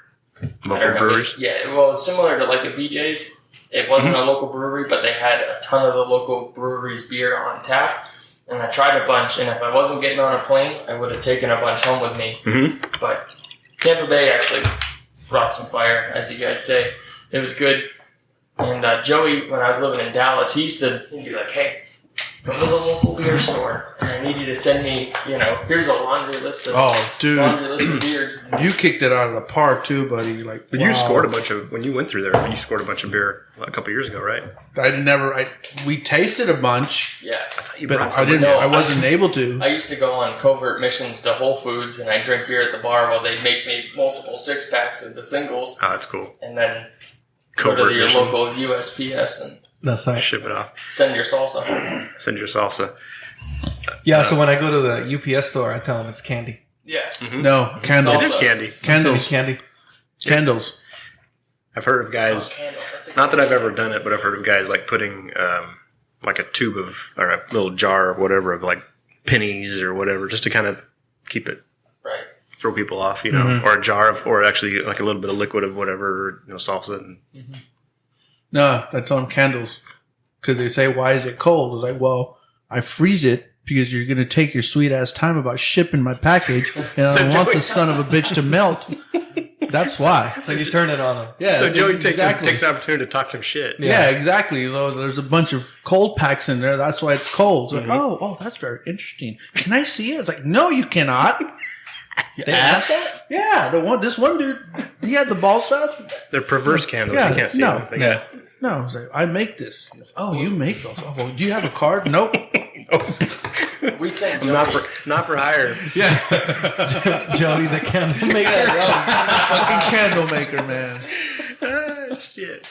Local breweries? Yeah, well, it's similar to like a BJ's. It wasn't a local brewery, but they had a ton of the local breweries' beer on tap, and I tried a bunch, and if I wasn't getting on a plane, I would have taken a bunch home with me. Mm-hmm. But Tampa Bay actually brought some fire, as you guys say. It was good. And Joey, when I was living in Dallas, he'd be like, hey, go to the local beer store, and I need you to send me, here's a laundry list of beers. You kicked it out of the park too, buddy. But you scored a bunch of, when you went through there, you scored a bunch of beer a couple years ago, right? We tasted a bunch. Yeah. I thought you But brought some. I wasn't able to. I used to go on covert missions to Whole Foods, and I drink beer at the bar while they make me multiple 6-packs of the singles. Oh, that's cool. And then Covert go to your missions. local USPS and That's nice. Ship it off. send your salsa. Send your salsa. Yeah, so when I go to the UPS store, I tell them it's candy. Yeah. Mm-hmm. No, candles. It is candy. Candles. Candy. Candles. I've heard of guys, Candle. That's a not that I've ever done it, but I've heard of guys like putting like a tube of, or a little jar of whatever, of like pennies or whatever, just to kind of keep it, right. throw people off, or a jar of, or actually like a little bit of liquid of whatever, salsa. And No, I tell them candles. Because they say, why is it cold? I'm like, well, I freeze it because you're going to take your sweet ass time about shipping my package, and I don't want the son of a bitch to melt. That's why. So you turn it on them. Yeah. so Joey takes an exactly. opportunity to talk some shit. Yeah, exactly. There's a bunch of cold packs in there. That's why it's cold. It's like, oh, that's very interesting. Can I see it? It's like, no, you cannot. You ass. Yeah, this one dude, he had the balls fast. They're perverse candles. Yeah, You can't see no, them. They got- No, I was like, I make this. He goes, oh, you make those? Oh, well, do you have a card? Nope. We sent Joey. not for hire. Yeah, Jody the candle maker. fucking candle maker, man. Shit.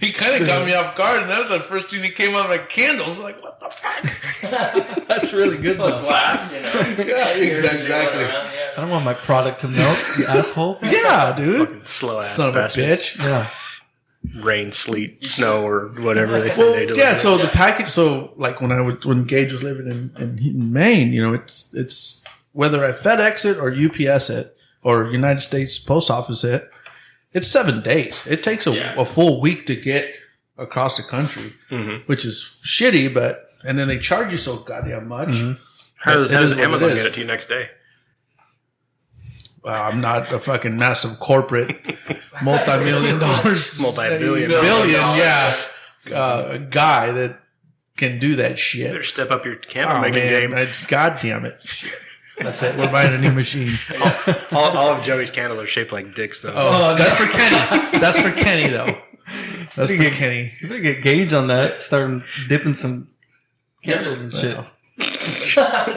He kind of got me off guard, and that was the first thing that came out of my candles. Like, what the fuck? That's really good Well, though. glass, Yeah, exactly. Around, I don't want my product to melt, you asshole. Yeah, dude. Fucking slow ass Son of a bastards. bitch. Yeah. Rain, sleet, snow, or whatever they say they do. Yeah, so the package. So like when Gage was living in Maine, it's whether I FedEx it or UPS it or United States Post Office it, it's 7 days. It takes a full week to get across the country, which is shitty. And then they charge you so goddamn much. How does It is what it Amazon is. get it to you next day? I'm not a fucking massive corporate, multi-million dollars, Multi-billion billion, guy that can do that shit. You better step up your candle Oh, making man, game. God damn it. That's it. We're buying a new machine. All of Joey's candles are shaped like dicks, though. Oh, that's for Kenny. That's for Kenny, though. That's for Kenny. You better get Gage on that. Start dipping some candles and shit. Not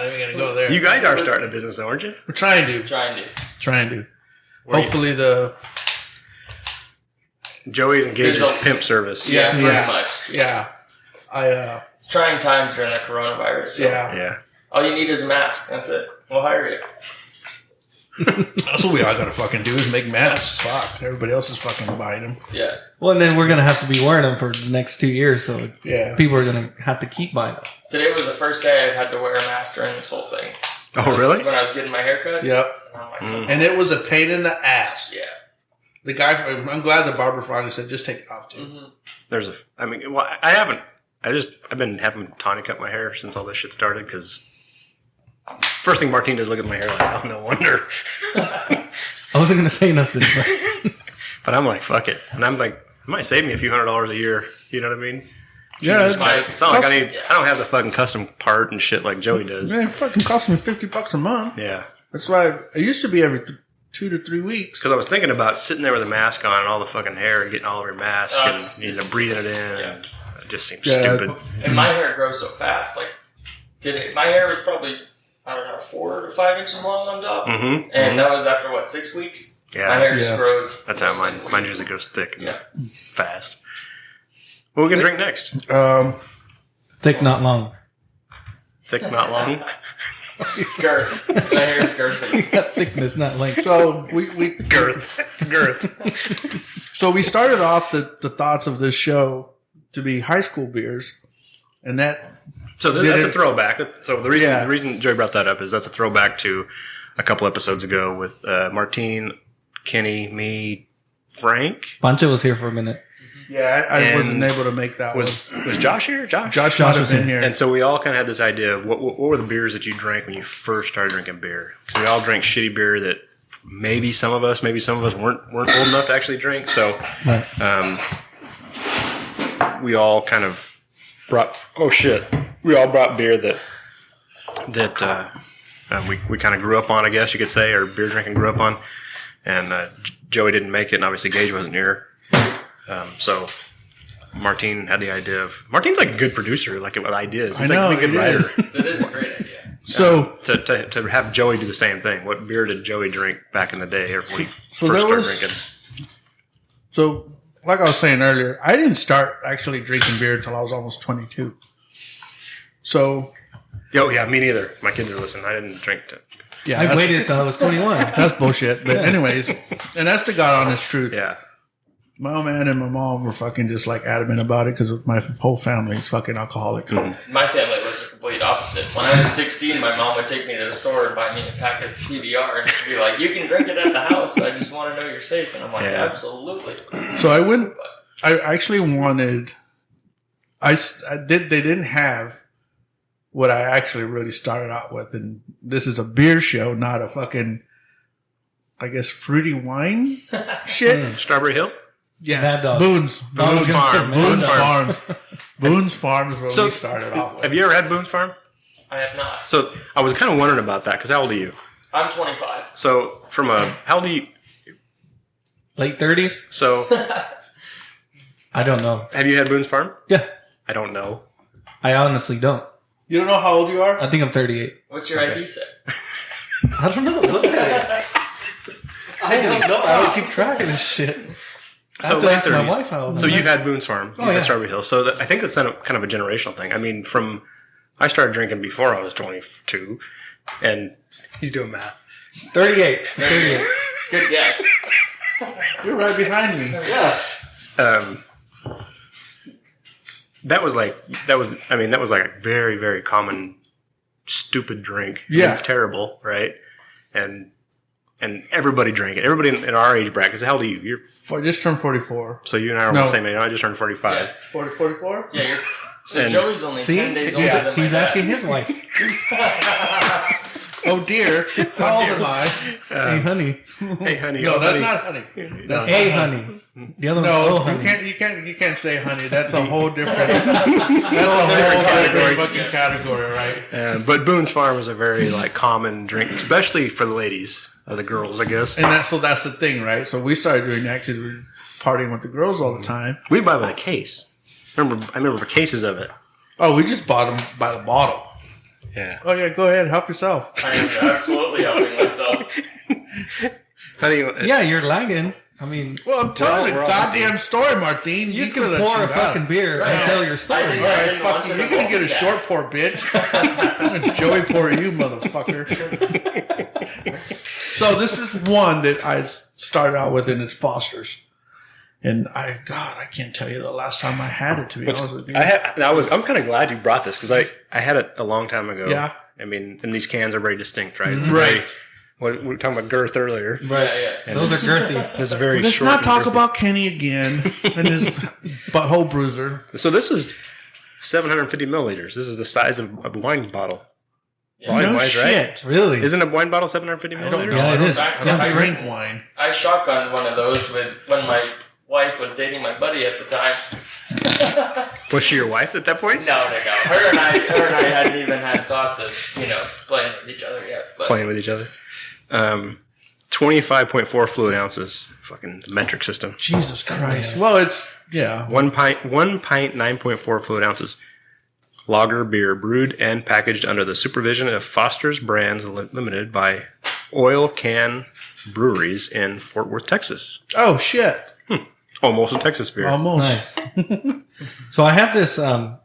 even gonna go there. You guys are starting a business, though, aren't you? We're trying to. Trying to. Hopefully Joey's and Gage's There's a- pimp service. Yeah, pretty much. Yeah. Trying times during the coronavirus. So Yeah. all you need is a mask. That's it. We'll hire you. That's what we all gotta fucking do is make masks. Fuck. Everybody else is fucking buying them. Yeah. Well, and then we're going to have to be wearing them for the next 2 years, so Yeah. people are going to have to keep buying them. Today was the first day I had to wear a mask during this whole thing. Oh, really? When I was getting my haircut. Yep. And I'm like, And it was a pain in the ass. yeah. The guy, I'm glad the barber finally said, just take it off, dude. I've been having Tawny cut my hair since all this shit started, because first thing Martine does, look at my hair like, oh, no wonder. I wasn't going to say nothing. But I'm like, fuck it. And I'm like, it might save me a few $100s a year. You know what I mean? Yeah, It's not like I don't have the fucking custom part and shit like Joey does. Man, it fucking cost me $50 a month. Yeah. That's why it used to be every 2 to 3 weeks. Because I was thinking about sitting there with a mask on and all the fucking hair and getting all over your mask and breathing it in. And it just seems stupid. And my hair grows so fast. Like, my hair was probably, I don't know, 4 to 5 inches long on top. Mm-hmm. And that was after, 6 weeks? Yeah. My hair just grows. That's how mine usually goes thick and Yeah. fast. What are we going to drink next? Thick, not long. Thick, not long? Girth. My hair's girthy. Thickness, not length. So we Girth. It's girth. So we started off the thoughts of this show to be high school beers, and that. So that's a throwback. So the reason Joey brought that up is that's a throwback to a couple episodes ago with Martine, Kenny, me, Frank. Pancho was here for a minute. Yeah, I wasn't able to make that. Was Josh here? Josh might have been here. And so we all kind of had this idea of what were the beers that you drank when you first started drinking beer? Because we all drank shitty beer that maybe some of us weren't old enough to actually drink. So we all kind of brought beer that we kind of grew up on, I guess you could say, or beer drinking grew up on. And Joey didn't make it, and obviously Gage wasn't here. So Martine had the idea of... Martine's like a good producer, like with ideas. He's like a good writer. That is a great idea. So to have Joey do the same thing. What beer did Joey drink back in the day or when he first started drinking? So, like I was saying earlier, I didn't start actually drinking beer until I was almost 22. So... Oh, yeah, me neither. My kids are listening. I didn't drink to... Yeah, I waited until I was 21. That's bullshit. But anyways, and that's the God honest truth. Yeah. My man and my mom were fucking just like adamant about it because my whole family is fucking alcoholic. Mm-hmm. My family was the complete opposite. When I was 16, my mom would take me to the store and buy me a pack of PBR and she'd be like, "You can drink it at the house. I just want to know you're safe." And I'm like, "Absolutely." So I went. I actually wanted. They didn't have what I actually really started out with, and this is a beer show, not a fucking, I guess, fruity wine shit. Strawberry Hill? Yes. Boone's Farm. Boone's Farms. Boone's Farms is where we started off with. Have you ever had Boone's Farm? I have not. So I was kind of wondering about that, because how old are you? I'm 25. So how old are you? Late 30s? So I don't know. have you had Boone's Farm? Yeah. I don't know. I honestly don't. You don't know how old you are? I think I'm 38. What's your ID say? I don't know. Look at it. I don't know. I don't keep track of this shit. So I have to late ask my 30s. wife how old So I am. you've had Boone's Farm. You've had Strawberry Hill. So I think that's kind of a generational thing. I mean, I started drinking before I was 22, and he's doing math. 38. Good guess. You're right behind me. Yeah. That was like a very, very common stupid drink. Yeah. It's terrible, right? And everybody drank it. Everybody in our age bracket. How old are you? You're Just turned 44. So you and I are the same age. I just turned 45. Yeah. 44? Yeah, so And- Joey's only 10 days older than my He's dad. asking his wife. Oh dear. How old am I? Hey, honey. Hey, honey. No, oh, that's honey. not honey. That's Hey, honey. The other one's No, honey. you can't say honey. That's a whole different. That's a whole different fucking category, right? But Boone's Farm was a very common drink, especially for the ladies, or the girls, I guess. And that's the thing, right? So we started doing that because we were partying with the girls all the time. We'd buy by the case. I remember cases of it. Oh, we just bought them by the bottle. Yeah. Oh yeah, go ahead, help yourself. I am absolutely helping myself. Honey, Yeah, you're lagging. I mean, Well, I'm telling we're the all goddamn story, Martine. you could've can let pour you a down. fucking beer and tell your story. I All didn't- right, I fuck didn't you. want You're to gonna get a multitask. short pour, bitch. I'm gonna Joey pour you, motherfucker. So this is one that I started out with, and it's Foster's. And I can't tell you the last time I had it. To be honest with you, I'm kind of glad you brought this because I had it a long time ago. Yeah. I mean, and these cans are very distinct, right? It's right. we were talking about girth earlier. Yeah. And Those are girthy. This is very Let's short not and talk girthy. about Kenny again and his butthole bruiser. So this is 750 milliliters. This is the size of a wine bottle. Yeah. Wine No wise, shit. Really? Isn't a wine bottle 750 I don't milliliters? know. Yeah, it is. I don't drink wine. I shotgunned one of those when my wife was dating my buddy at the time. Was she your wife at that point? No. Her and I hadn't even had thoughts of, playing with each other yet. But Playing with each other. 25.4 fluid ounces. Fucking metric system. Jesus Christ. Well, it's, yeah. One pint, 9.4 fluid ounces. Lager beer brewed and packaged under the supervision of Foster's Brands Limited by Oil Can Breweries in Fort Worth, Texas. Oh, shit. Almost a Texas beer. Almost. Nice. So I had this, I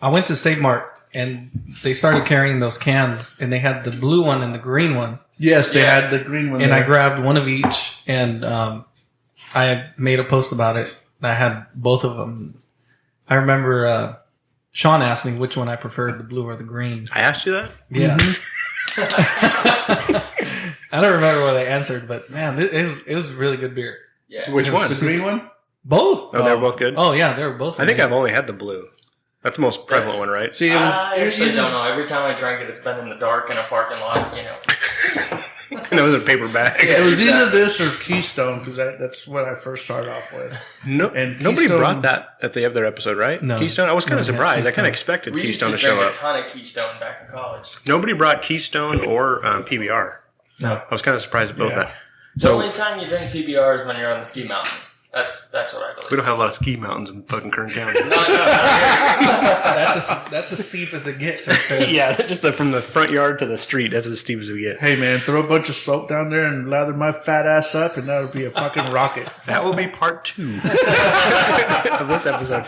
went to Save Mart and they started carrying those cans and they had the blue one and the green one. Yes, they had the green one And there. I grabbed one of each and I made a post about it. I had both of them. I remember Sean asked me which one I preferred, the blue or the green. I asked you that? Yeah. I don't remember what I answered, but man, it was really good beer. Yeah. Which one? The green one? Both. Oh, they were both good? Oh yeah, they were both. I think amazing. I've only had the blue. That's the most prevalent one, right? See, it was. I actually don't know. Every time I drank it, it's been in the dark in a parking lot, you know. And it was in a paper bag. Yeah. It was either this or Keystone because that's what I first started off with. No, And nobody Keystone- brought that at the other episode, right? No. Keystone? I was kind No, of yeah, surprised. I Keystone. kind of expected We used Keystone to to show drink up. a ton of Keystone back in college. Nobody brought Keystone or PBR. No. I was kind of surprised at both Yeah. that. The So only time you drink PBR is when you're on the ski mountain. That's what I believe. we don't have a lot of ski mountains in fucking Kern County. No, That's as steep as it gets. Right there. Yeah, just from the front yard to the street. That's as steep as we get. Hey man, throw a bunch of soap down there and lather my fat ass up, and that would be a fucking rocket. That will be part 2 of this episode.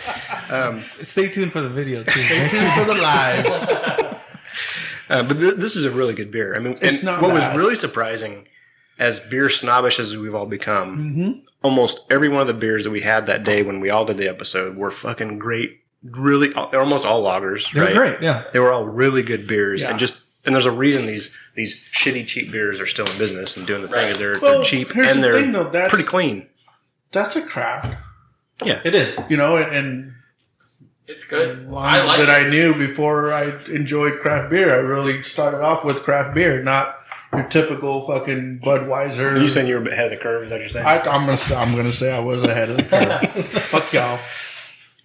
Stay tuned for the video too. Thank you for the live. But this is a really good beer. I mean, It's and not what bad. was really surprising, as beer snobbish as we've all become, almost every one of the beers that we had that day when we all did the episode were fucking great. Really, they're almost all lagers, They were right? great. Yeah. They were all really good beers, Yeah. and there's a reason these shitty cheap beers are still in business and doing the thing. Right. Is they're Well, cheap here's and the they're thing, though, that's- pretty clean. That's a craft, Yeah, It is. you know, and it's good. one I like that it. I knew before I enjoyed craft beer. I really started off with craft beer, not your typical fucking Budweiser. Are you saying you're ahead of the curve? Is that what you're saying? I'm gonna say I was ahead of the curve. Fuck y'all.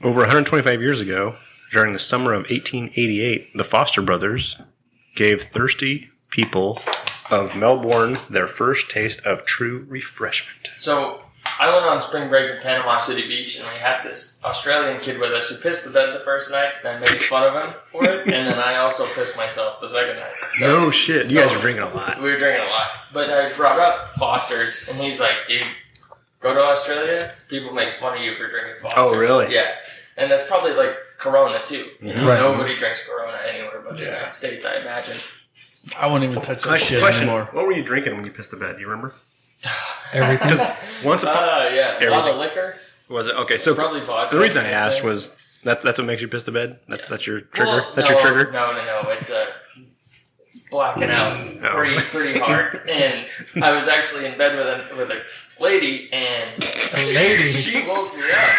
Over 125 years ago, during the summer of 1888, the Foster brothers gave thirsty people of Melbourne their first taste of true refreshment. So I went on spring break in Panama City Beach, and we had this Australian kid with us who pissed the bed the first night, and I made fun of him for it, and then I also pissed myself the second night. So No shit. You so- guys are drinking a lot. we were drinking a lot. But I brought up Foster's, and he's like, dude, go to Australia, people make fun of you for drinking Foster's. Oh, really? Yeah. And that's probably like Corona, too. You know, Right. Nobody drinks Corona anywhere but the Yeah. United States, I imagine. I wouldn't even touch that shit Question. anymore. What were you drinking when you pissed the bed? Do you remember? Everything. Because once upon... Yeah. A lot Everything. of liquor. Was it? Okay, so Probably vodka. the reason I I'd asked say. was that's what makes you piss the bed? That's your trigger? Well, That's no, your trigger? No. It's blacking out Oh. pretty hard. And I was actually in bed with a lady, and she woke me up.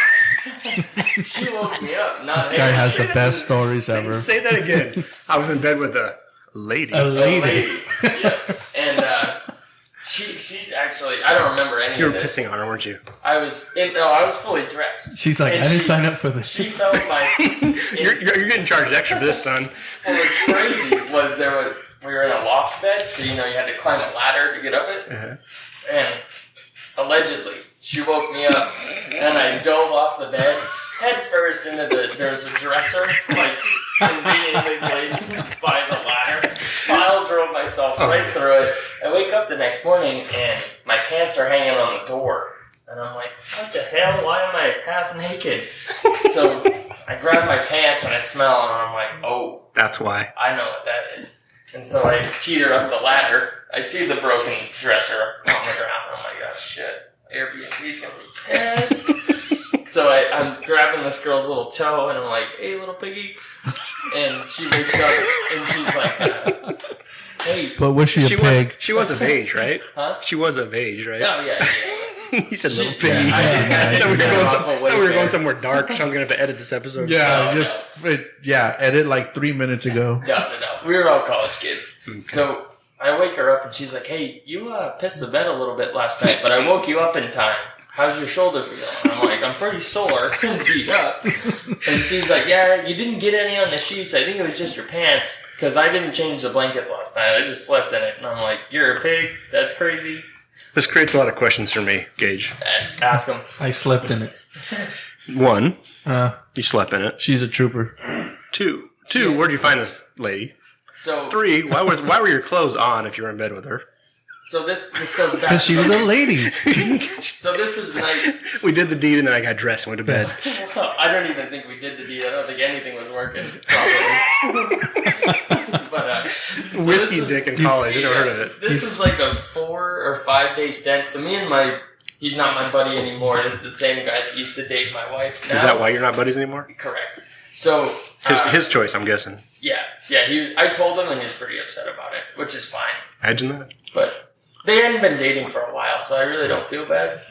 She woke me up. Not Guy has the him. best stories Say, ever. say that again. I was in bed with a lady. A A lady. lady. Yeah. And she actually, I don't remember any You of were this. pissing on her, weren't you? I was fully dressed. She's like, And I didn't she- sign up for She this. felt like You're getting charged extra for this, son. what was crazy was we were in a loft bed, so you had to climb a ladder to get up it. Uh-huh. And allegedly, she woke me up, and I dove off the bed head first into there's a dresser, like conveniently placed by the ladder. Pile drove myself right through it. I wake up the next morning, and my pants are hanging on the door. And I'm like, what the hell? Why am I half naked? So I grab my pants, and I smell, and I'm like, oh, That's why. I know what that is. And so I teeter up the ladder. I see the broken dresser on the ground. I'm like, oh shit, Airbnb's gonna be pissed. So I'm grabbing this girl's little toe, and I'm like, hey, little piggy. And she wakes up, and she's like, hey. But was she a pig? She was of age, right? Huh? She was of age, right? Oh, yeah. He said She- little piggy. yeah, I just gotta I thought we were get going off some- a I thought we were Wayfair. going somewhere dark. Sean's gonna have to edit this episode. Yeah, No, yeah. Edit like 3 minutes ago. No. We were all college kids. So I wake her up, and she's like, hey, you pissed the bed a little bit last night, but I woke you up in time. How's your shoulder feel? And I'm like, I'm pretty sore and beat up. And she's like, yeah, you didn't get any on the sheets. I think it was just your pants, because I didn't change the blankets last night. I just slept in it. And I'm like, you're a pig? That's crazy. This creates a lot of questions for me, Gage. Ask him. I slept in it. One, Uh, you slept in it. She's a trooper. Two, where'd you find this lady? So, 3, why were your clothes on if you were in bed with her? so this goes back. because she was a lady. So this is night. We did the deed and then I got dressed and went to bed. I don't even think we did the deed. I don't think anything was working properly. But so Whiskey this is- dick in college. I never heard of it. This is like a 4 or 5 day stint. So me and my he's not my buddy anymore. This is the same guy that used to date my wife now. Is that why you're not buddies anymore? Correct. So His choice, I'm guessing. Yeah. I told him, and he was pretty upset about it, which is fine. Imagine that. But they hadn't been dating for a while, so I really don't feel bad.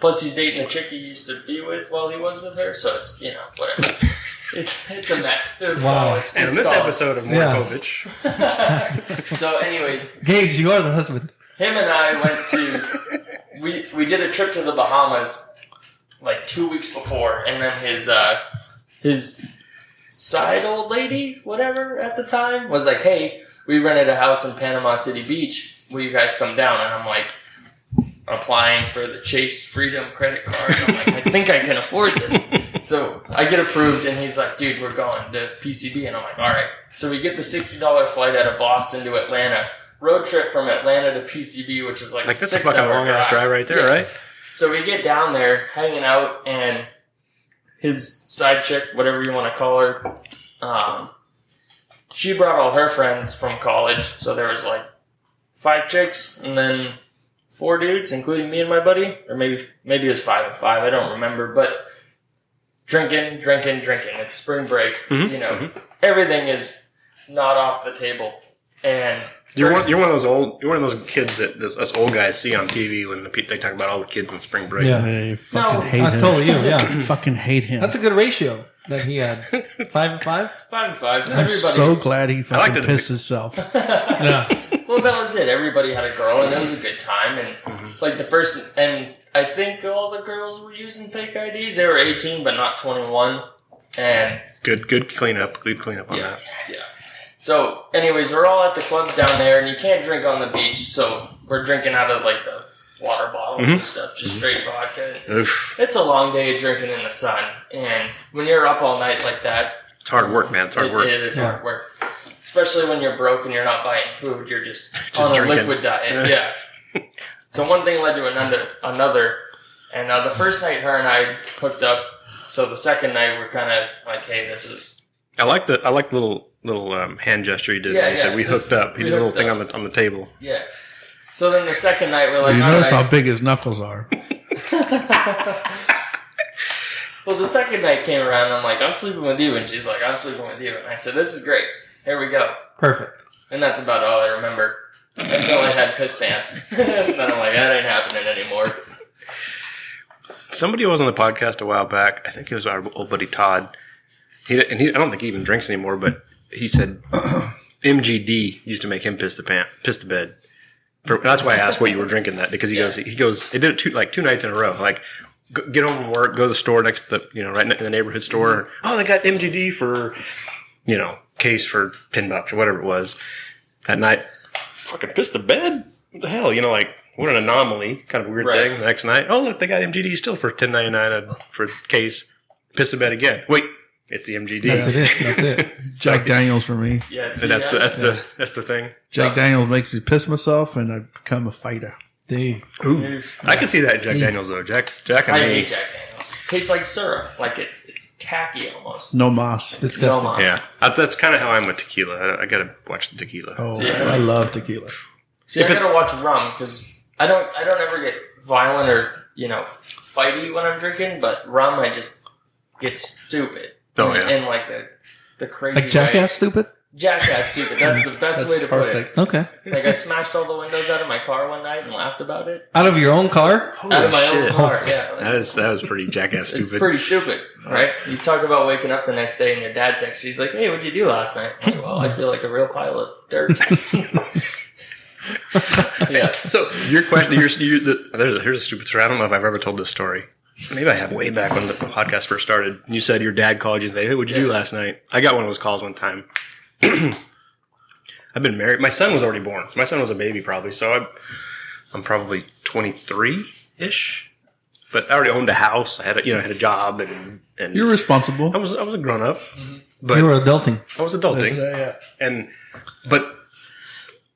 Plus, he's dating the chick he used to be with while he was with her, so it's, whatever. it's a mess. It was college. And in this episode of Morkovich. So, anyways. Gage, you are the husband. Him and I went to... We did a trip to the Bahamas like 2 weeks before, and then his side old lady, whatever, at the time, was like, hey, we rented a house in Panama City Beach. Will you guys come down? And I'm like, applying for the Chase Freedom credit card. I'm like, I think I can afford this. So I get approved, and he's like, dude, we're going to PCB. And I'm like, all right. So we get the $60 flight out of Boston to Atlanta. Road trip from Atlanta to PCB, which is like a that's a fucking long-ass drive right there, right? So we get down there, hanging out, and his side chick, whatever you want to call her, she brought all her friends from college. So there was like 5 chicks and then 4 dudes, including me and my buddy. Or maybe it was 5 and 5. I don't remember. But drinking. It's spring break. Everything is not off the table. And you're one of those kids that us old guys see on TV when they talk about all the kids in spring break. Yeah. I fucking hate him. That's totally you, yeah. Fucking hate him. That's a good ratio that he had. 5 and 5? 5 and 5. I'm so glad he fucking like pissed himself. Yeah. Well, that was it. Everybody had a girl, and it was a good time. And like the first, and I think all the girls were using fake IDs. They were 18, but not 21. And good cleanup. Good cleanup on that. Yeah. So, anyways, we're all at the clubs down there, and you can't drink on the beach. So we're drinking out of like the water bottles and stuff, just straight vodka. Oof. It's a long day of drinking in the sun, and when you're up all night like that, It's hard work, man. It's hard work. It is hard work. Especially when you're broke and you're not buying food, you're just on drinking. a liquid diet. Yeah. So one thing led to another, and the first night her and I hooked up. So the second night we're kind of like, hey, this is. I like the little hand gesture he did. Yeah, He said we hooked up. He did a little thing on the table. Yeah. So then the second night we're like, You all notice right. how big his knuckles are. Well, the second night came around, and I'm like, I'm sleeping with you, and she's like, I'm sleeping with you, and I said, this is great. Here we go. Perfect. And that's about all I remember until I had piss pants. Then I'm like, that ain't happening anymore. Somebody was on the podcast a while back. I think it was our old buddy Todd. I don't think he even drinks anymore, but he said MGD used to make him piss the bed. That's why I asked what you were drinking that, because he goes, they did it 2 nights in a row. Like, get home from work, go to the store next to the, right in the neighborhood store. Oh, they got MGD for, case for $10 or whatever it was. That night, fucking pissed the bed? What the hell? What an anomaly. Kind of a weird thing. The next night, oh, look, they got MGD still for $10.99 for case. Piss the bed again. Wait, it's the MGD. That's it. Jack Daniels for me. Yeah, And that's the thing. Jack Daniels makes me piss myself, and I become a fighter. Dude. Ooh, I can see that in Jack Daniels though. Jack and I me. hate Jack Daniels. Tastes like syrup. Like it's tacky almost. No moss. Disgusting. No moss. Yeah, that's kind of how I'm with tequila. I gotta watch the tequila. Oh, Yeah. I love tequila. See, I gotta watch rum because I don't ever get violent or fighty when I'm drinking, but rum I just get stupid. Oh, yeah. In like the crazy Like Jackass way. stupid? Jackass stupid. That's the best way to perfect. put it. Okay. Like I smashed all the windows out of my car one night and laughed about it. Out of your own car? Out of my own shit. car, yeah. Like, That was pretty Jackass stupid. it's pretty stupid, right? You talk about waking up the next day and your dad texts you. He's like, hey, what'd you do last night? I'm like, well, I feel like a real pile of dirt. Yeah. So your question, here's a stupid story. I don't know if I've ever told this story. Maybe I have way back when the podcast first started. You said your dad called you and said, hey, what'd you do last night? I got one of those calls one time. I've been married. My son was already born. My son was a baby probably. So I'm probably 23-ish. But I already owned a house. I had a job and You're responsible. I was a grown up. But You were adulting. I was adulting. Yeah. But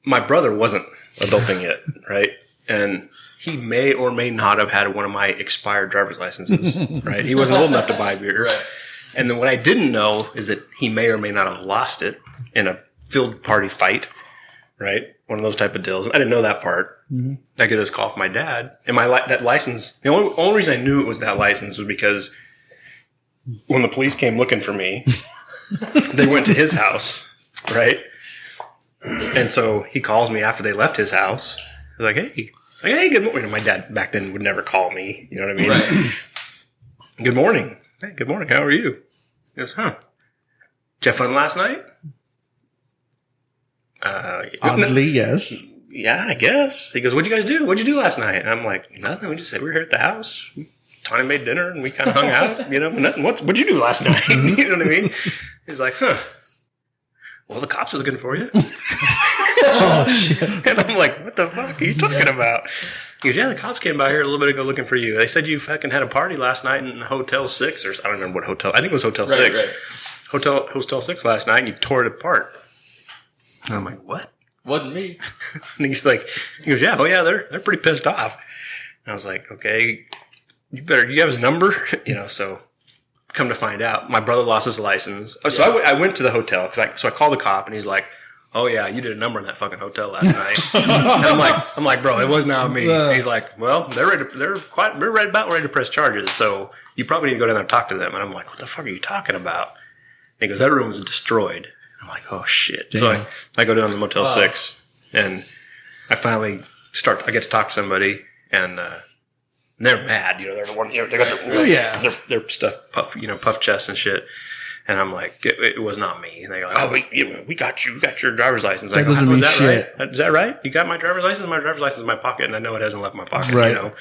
my brother wasn't adulting yet, right? And he may or may not have had one of my expired driver's licenses, right? He wasn't old enough to buy beer. Right. And then what I didn't know is that he may or may not have lost it in a field party fight right? One of those type of deals. I didn't know that part. Mm-hmm. I get this call from my dad, and that license. The only reason I knew it was that license was because when the police came looking for me, they went to his house, right? And so he calls me after they left his house. He's like, hey, good morning. My dad back then would never call me. You know what I mean? Right. Good morning. Hey, good morning. How are you? He goes, did you have fun last night? Oddly, yes. Yeah, I guess. He goes, what'd you guys do? What'd you do last night? And I'm like, nothing. We just said we were here at the house. Tony made dinner and we kind of hung out. You know, nothing. What'd you do last night? You know what I mean? He's like, well, the cops are looking for you. Oh, shit. And I'm like, what the fuck are you talking about? He goes, yeah, the cops came by here a little bit ago looking for you. They said you fucking had a party last night in Hotel 6 or I don't remember what hotel. I think it was Hotel 6. Right. Hotel 6 last night and you tore it apart. And I'm like, what? Wasn't me. And he goes, yeah, they're pretty pissed off. And I was like, okay, you have his number? You know, so come to find out, my brother lost his license. Oh, so I went to the hotel so I called the cop and he's like, oh yeah, you did a number in that fucking hotel last night. And I'm like, bro, it was not me. And he's like, well, they're about ready to press charges. So you probably need to go down there and talk to them. And I'm like, what the fuck are you talking about? And he goes, that room was destroyed. I'm like, oh shit. Damn. So I go down to Motel 6 and I finally I get to talk to somebody and, they're mad, you know, they got their stuff puff chests and shit. And I'm like, it was not me. And they go, oh, we got you. We got your driver's license. I go, is that right? Is that right? You got my driver's license? My driver's license is in my pocket, and I know it hasn't left my pocket, you know?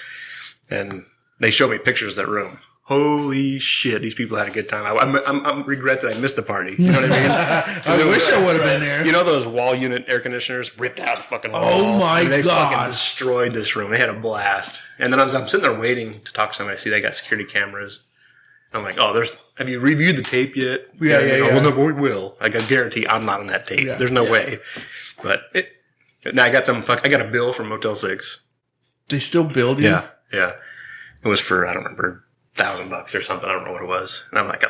And they showed me pictures of that room. Holy shit, these people had a good time. I regret that I missed the party. You know what I mean? I wish I would have been there. You know those wall unit air conditioners ripped out the fucking wall? Oh my God. They fucking destroyed this room. They had a blast. And then I'm sitting there waiting to talk to somebody. I see they got security cameras. I'm like, have you reviewed the tape yet? Yeah. Well, no, we will. I guarantee I'm not on that tape. Yeah. There's no way. But now I got a bill from Motel 6. They still build you? Yeah. It was for, I don't remember, $1,000 or something. I don't know what it was. And I'm like,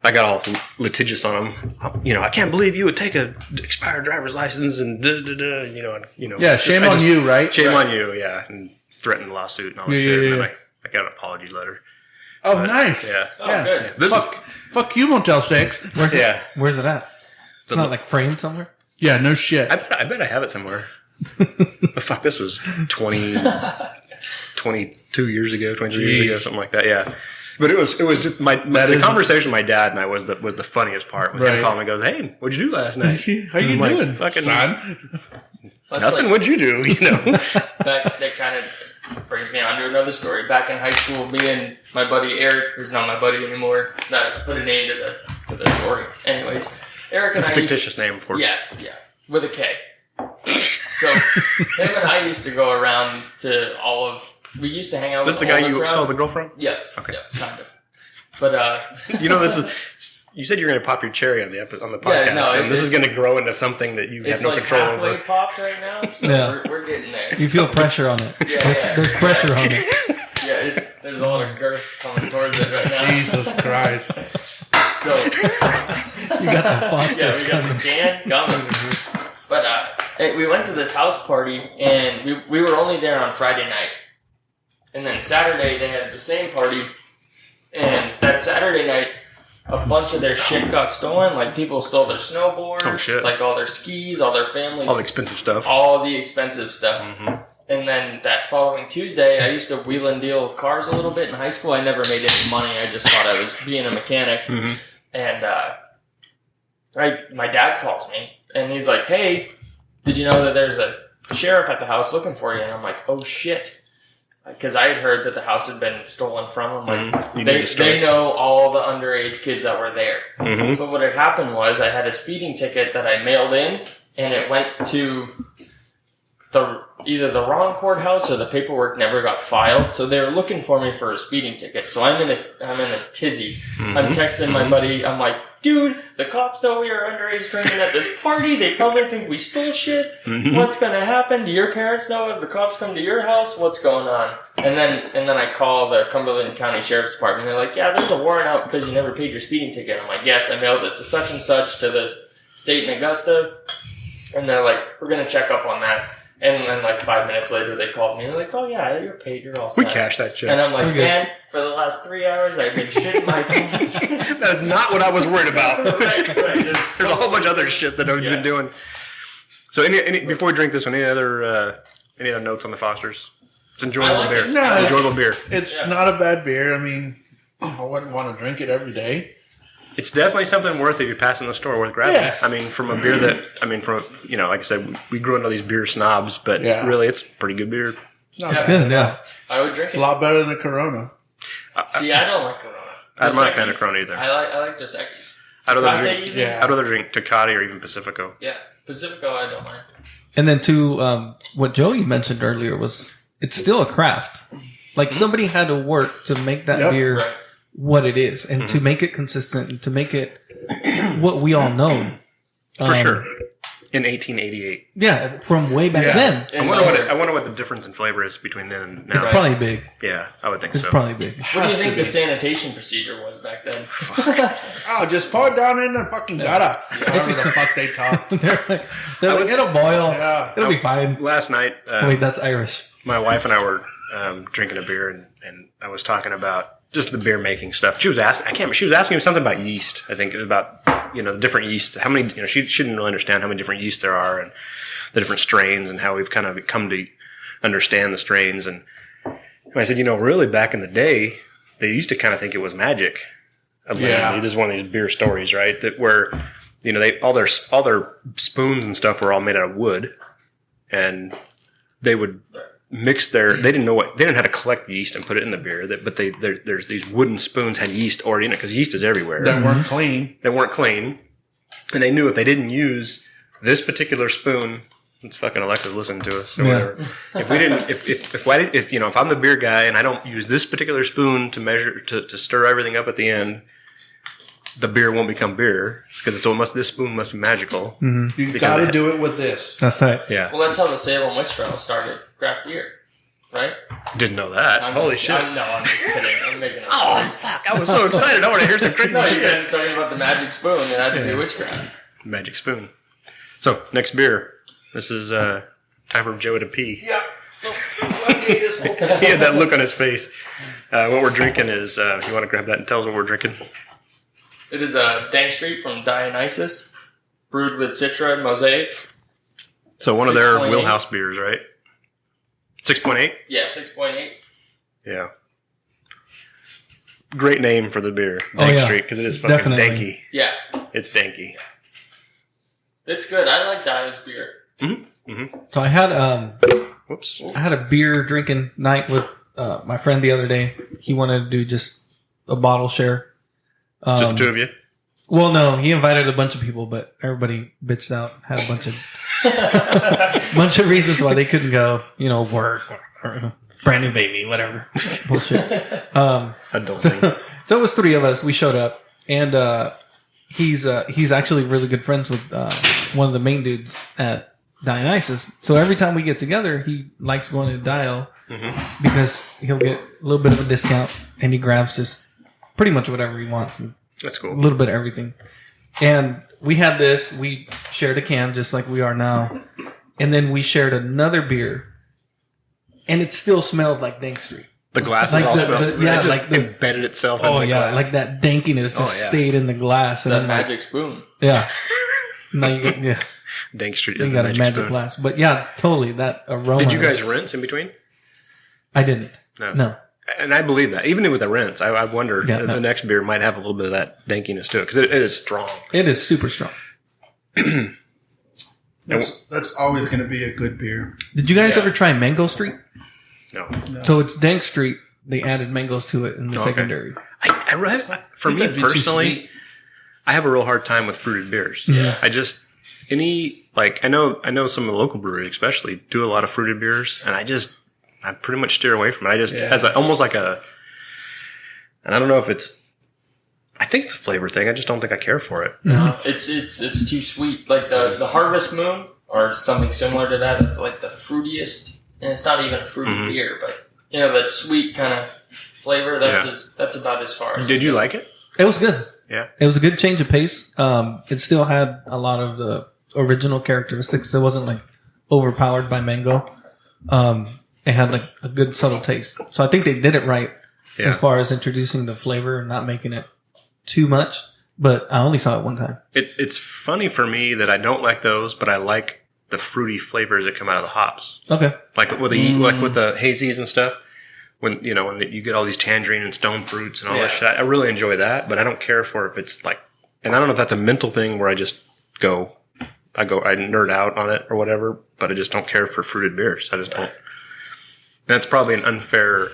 I got all litigious on them. You know, I can't believe you would take a expired driver's license and you know. Yeah, shame on you, right? Shame on you, yeah. And threatened lawsuit and all that shit. And then I got an apology letter. Oh, nice. Yeah. Oh, good. Fuck you, Motel 6. Where's it at? It's not like framed somewhere? Yeah, no shit. I bet I have it somewhere. But fuck, this was 22 years ago, 23 years ago, something like that. Yeah. But it was just the conversation with my dad and I was the funniest part. Was him calling me and goes, hey, what'd you do last night? How you doing, fucking son? Nothing. What'd you do? You know. That kind of brings me on to another story. Back in high school, me and my buddy Eric, who's not my buddy anymore, that put a name to the story. Anyways, Eric and it's a fictitious name, of course. Yeah, with a K. So him and I used to go around to we used to hang out. This is the guy you stole the girl from? Yeah. Okay. Yeah, kind of. But you know, you said you were going to pop your cherry on the podcast. Yeah, no, and this is going to go into something that you have no control over. It's like halfway popped right now, so we're getting there. You feel pressure on it. There's pressure on it. Yeah, there's a lot of girth coming towards it right now. Jesus Christ. So you got the Fosters we got the can coming. But we went to this house party, and we were only there on Friday night. And then Saturday, they had the same party. And that Saturday night, a bunch of their shit got stolen. Like, people stole their snowboards, like all their skis, all their families. All the expensive stuff. All the expensive stuff. Mm-hmm. And then that following Tuesday, I used to wheel and deal cars a little bit in high school. I never made any money. I just thought I was being a mechanic. Mm-hmm. And my dad calls me, and he's like, hey, did you know that there's a sheriff at the house looking for you? And I'm like, oh, shit. Because I had heard that the house had been stolen from them. Like, they know all the underage kids that were there. Mm-hmm. But what had happened was I had a speeding ticket that I mailed in, and it went to either the wrong courthouse or the paperwork never got filed. So they were looking for me for a speeding ticket. So I'm in a tizzy. Mm-hmm. I'm texting my buddy. I'm like, dude, the cops know we are underage drinking at this party. They probably think we stole shit. Mm-hmm. What's going to happen? Do your parents know if the cops come to your house? What's going on? And then I call the Cumberland County Sheriff's Department. They're like, yeah, there's a warrant out because you never paid your speeding ticket. I'm like, yes, I mailed it to such and such to the state in Augusta. And they're like, we're going to check up on that. And then like 5 minutes later, they called me. They're like, oh yeah, you're paid. You're all set. We cashed that check. And I'm like, man, for the last 3 hours, I've been shitting my pants. That is not what I was worried about. right. There's a whole bunch of other shit that I've been doing. So, any before we drink this one, any other notes on the Fosters? It's enjoyable beer. No, Enjoyable beer. It's not a bad beer. I mean, I wouldn't want to drink it every day. It's definitely something worth it. You're passing the store worth grabbing. Yeah. I mean, from a beer like I said, we grew into these beer snobs, but really, it's pretty good beer. It's not It's bad. good, yeah. I would drink It's it. a lot better than the Corona. See, I don't like Corona. I'm not a fan Dos of Corona either. I like Dos Equis. I'd rather Tecate drink. even? Yeah. I'd rather drink Tecate or even Pacifico. Yeah. Pacifico, I don't mind. And then to what Joey mentioned earlier was it's still a craft. Like somebody had to work to make that beer Right. what it is, and to make it consistent, and to make it what we all know. For sure. In 1888. Yeah, from way back then. I wonder what the difference in flavor is between then and now. It's probably big. Yeah, I would think It's so. probably big. What do you think the sanitation procedure was back then? Oh, just pour it down in the fucking gutter. Whatever the fuck they talk. they're like, it'll boil. Yeah. It'll be fine. Last night, Wait, that's Irish. my wife and I were drinking a beer, and I was talking about just the beer making stuff. She was asking, she was asking me something about yeast. I think about, the different yeasts. How many, she didn't really understand how many different yeasts there are and the different strains and how we've kind of come to understand the strains. And I said, really back in the day, they used to kind of think it was magic. Allegedly. Yeah. This is one of these beer stories, right? That where, they, all their spoons and stuff were all made out of wood, and they would mix they didn't know how to collect yeast and put it in the beer. But there's these wooden spoons had yeast already in it, because yeast is everywhere. That weren't clean. They weren't clean, and they knew if they didn't use this particular spoon, it's fucking Alexa's listening to us or whatever. If we didn't, if I'm the beer guy and I don't use this particular spoon to measure to stir everything up at the end, the beer won't become beer, because this spoon must be magical. Mm-hmm. You got to do it with this. That's tight. Yeah, Well, that's how the Salem witch trial started. Craft beer. Right? didn't know that. Holy shit! I'm just kidding. I'm making a Oh fuck! I was so excited. I want to hear some crazy No, you shit. guys are talking about the magic spoon that had to be witchcraft. Magic spoon. So next beer. This is time for Joe to pee. Yeah. He had that look on his face. What we're drinking is. You want to grab that and tell us what we're drinking? It is a Dank Street from Dionysus, brewed with Citra and Mosaics. So one of their 6.8. wheelhouse beers, right? 6.8? Yeah, 6.8. Yeah. Great name for the beer. Dank Street, because it is fucking Definitely. danky. Yeah, It's danky. it's good. I like Dio's beer. So I had Whoops. a beer drinking night with my friend the other day. He wanted to do just a bottle share. Just the two of you? Well, no, he invited a bunch of people, but everybody bitched out. Had a bunch of reasons why they couldn't go. Work or brand new baby, whatever bullshit. Adulting. So it was three of us. We showed up, and he's actually really good friends with one of the main dudes at Dionysus. So every time we get together, he likes going to Dio because he'll get a little bit of a discount, and he grabs just pretty much whatever he wants, and That's a cool. little bit of everything. And we had this. We shared a can just like we are now, and then we shared another beer, and it still smelled like Dank Street. The glass Like is all the- smelled. yeah, it just like the- embedded itself in Oh the yeah, glass. like that dankiness just stayed in the glass, It's and that then magic spoon. yeah. Now you get Dank Street you is the got a magic, magic spoon. glass, but yeah, totally that aroma. Did you guys is- rinse in between? I didn't. No. And I believe that. Even with the rinse, I wonder Yeah, if no. the next beer might have a little bit of that dankiness to it, because it is strong. It is super strong. That's always going to be a good beer. Did you guys ever try Mango Street? No. So it's Dank Street. They added mangoes to it in the Okay. secondary. For me that'd be too personally, sweet. I have a real hard time with fruited beers. Yeah. I just I know some of the local breweries especially do a lot of fruited beers, and I pretty much steer away from it. I just almost like a, and I don't know if it's. I think it's a flavor thing. I just don't think I care for it. No, it's too sweet. Like the Harvest Moon or something similar to that. It's like the fruitiest, and it's not even a fruity beer, but that sweet kind of flavor. That's about as far as. Did you like it? It was good. Yeah. It was a good change of pace. It still had a lot of the original characteristics. It wasn't like overpowered by mango. It had like a good subtle taste. So I think they did it right as far as introducing the flavor and not making it too much. But I only saw it one time. It's funny for me that I don't like those, but I like the fruity flavors that come out of the hops. Okay. Like with the hazies and stuff. When you get all these tangerine and stone fruits and all this shit, I really enjoy that. But I don't care for if it's like, and I don't know if that's a mental thing where I nerd out on it or whatever. But I just don't care for fruited beers. I just don't. That's probably an unfair.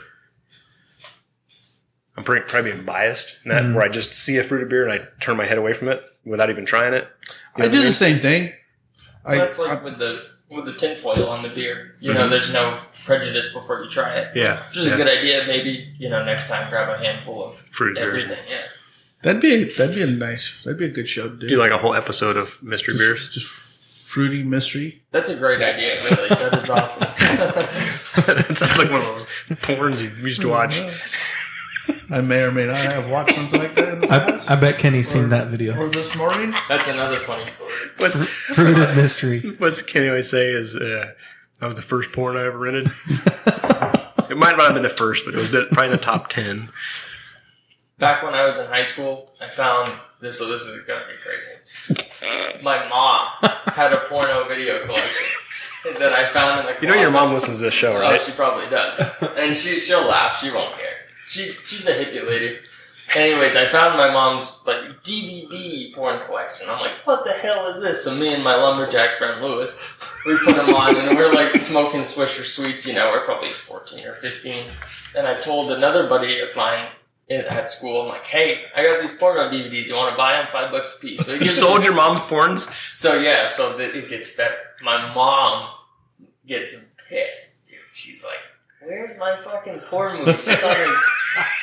I'm probably being biased in that where I just see a fruited beer and I turn my head away from it without even trying it. I do the same thing. That's with the tinfoil on the beer. You know, there's no prejudice before you try it. Yeah. Which is a good idea. Maybe, next time grab a handful of fruit beers. Everything. Yeah. That'd be a good show to do. Do like a whole episode of mystery beers? Just fruity mystery. That's a great idea, really. That is awesome. That sounds like one of those porns you used to watch. I may or may not have watched something like that in the past. I bet Kenny's seen that video. Or this morning. That's another funny story. Fruited mystery. What's Kenny always say is, that was the first porn I ever rented. It might not have been the first, but it was probably in the top 10. Back when I was in high school, I found this, so this is going to be crazy. My mom had a porno video collection that I found in the closet. You know your mom listens to this show, right? Oh, she probably does. And she'll laugh. She won't care. She's a hippie lady. Anyways, I found my mom's DVD porn collection. I'm like, what the hell is this? So me and my lumberjack friend Lewis, we put them on and we're smoking Swisher Sweets. We're probably 14 or 15. And I told another buddy of mine at school, I'm like, hey, I got these porno DVDs. You want to buy them? $5 a piece. So you sold your mom's porns? So yeah, so that it gets better. My mom gets pissed, dude. She's like, where's my fucking porn movie?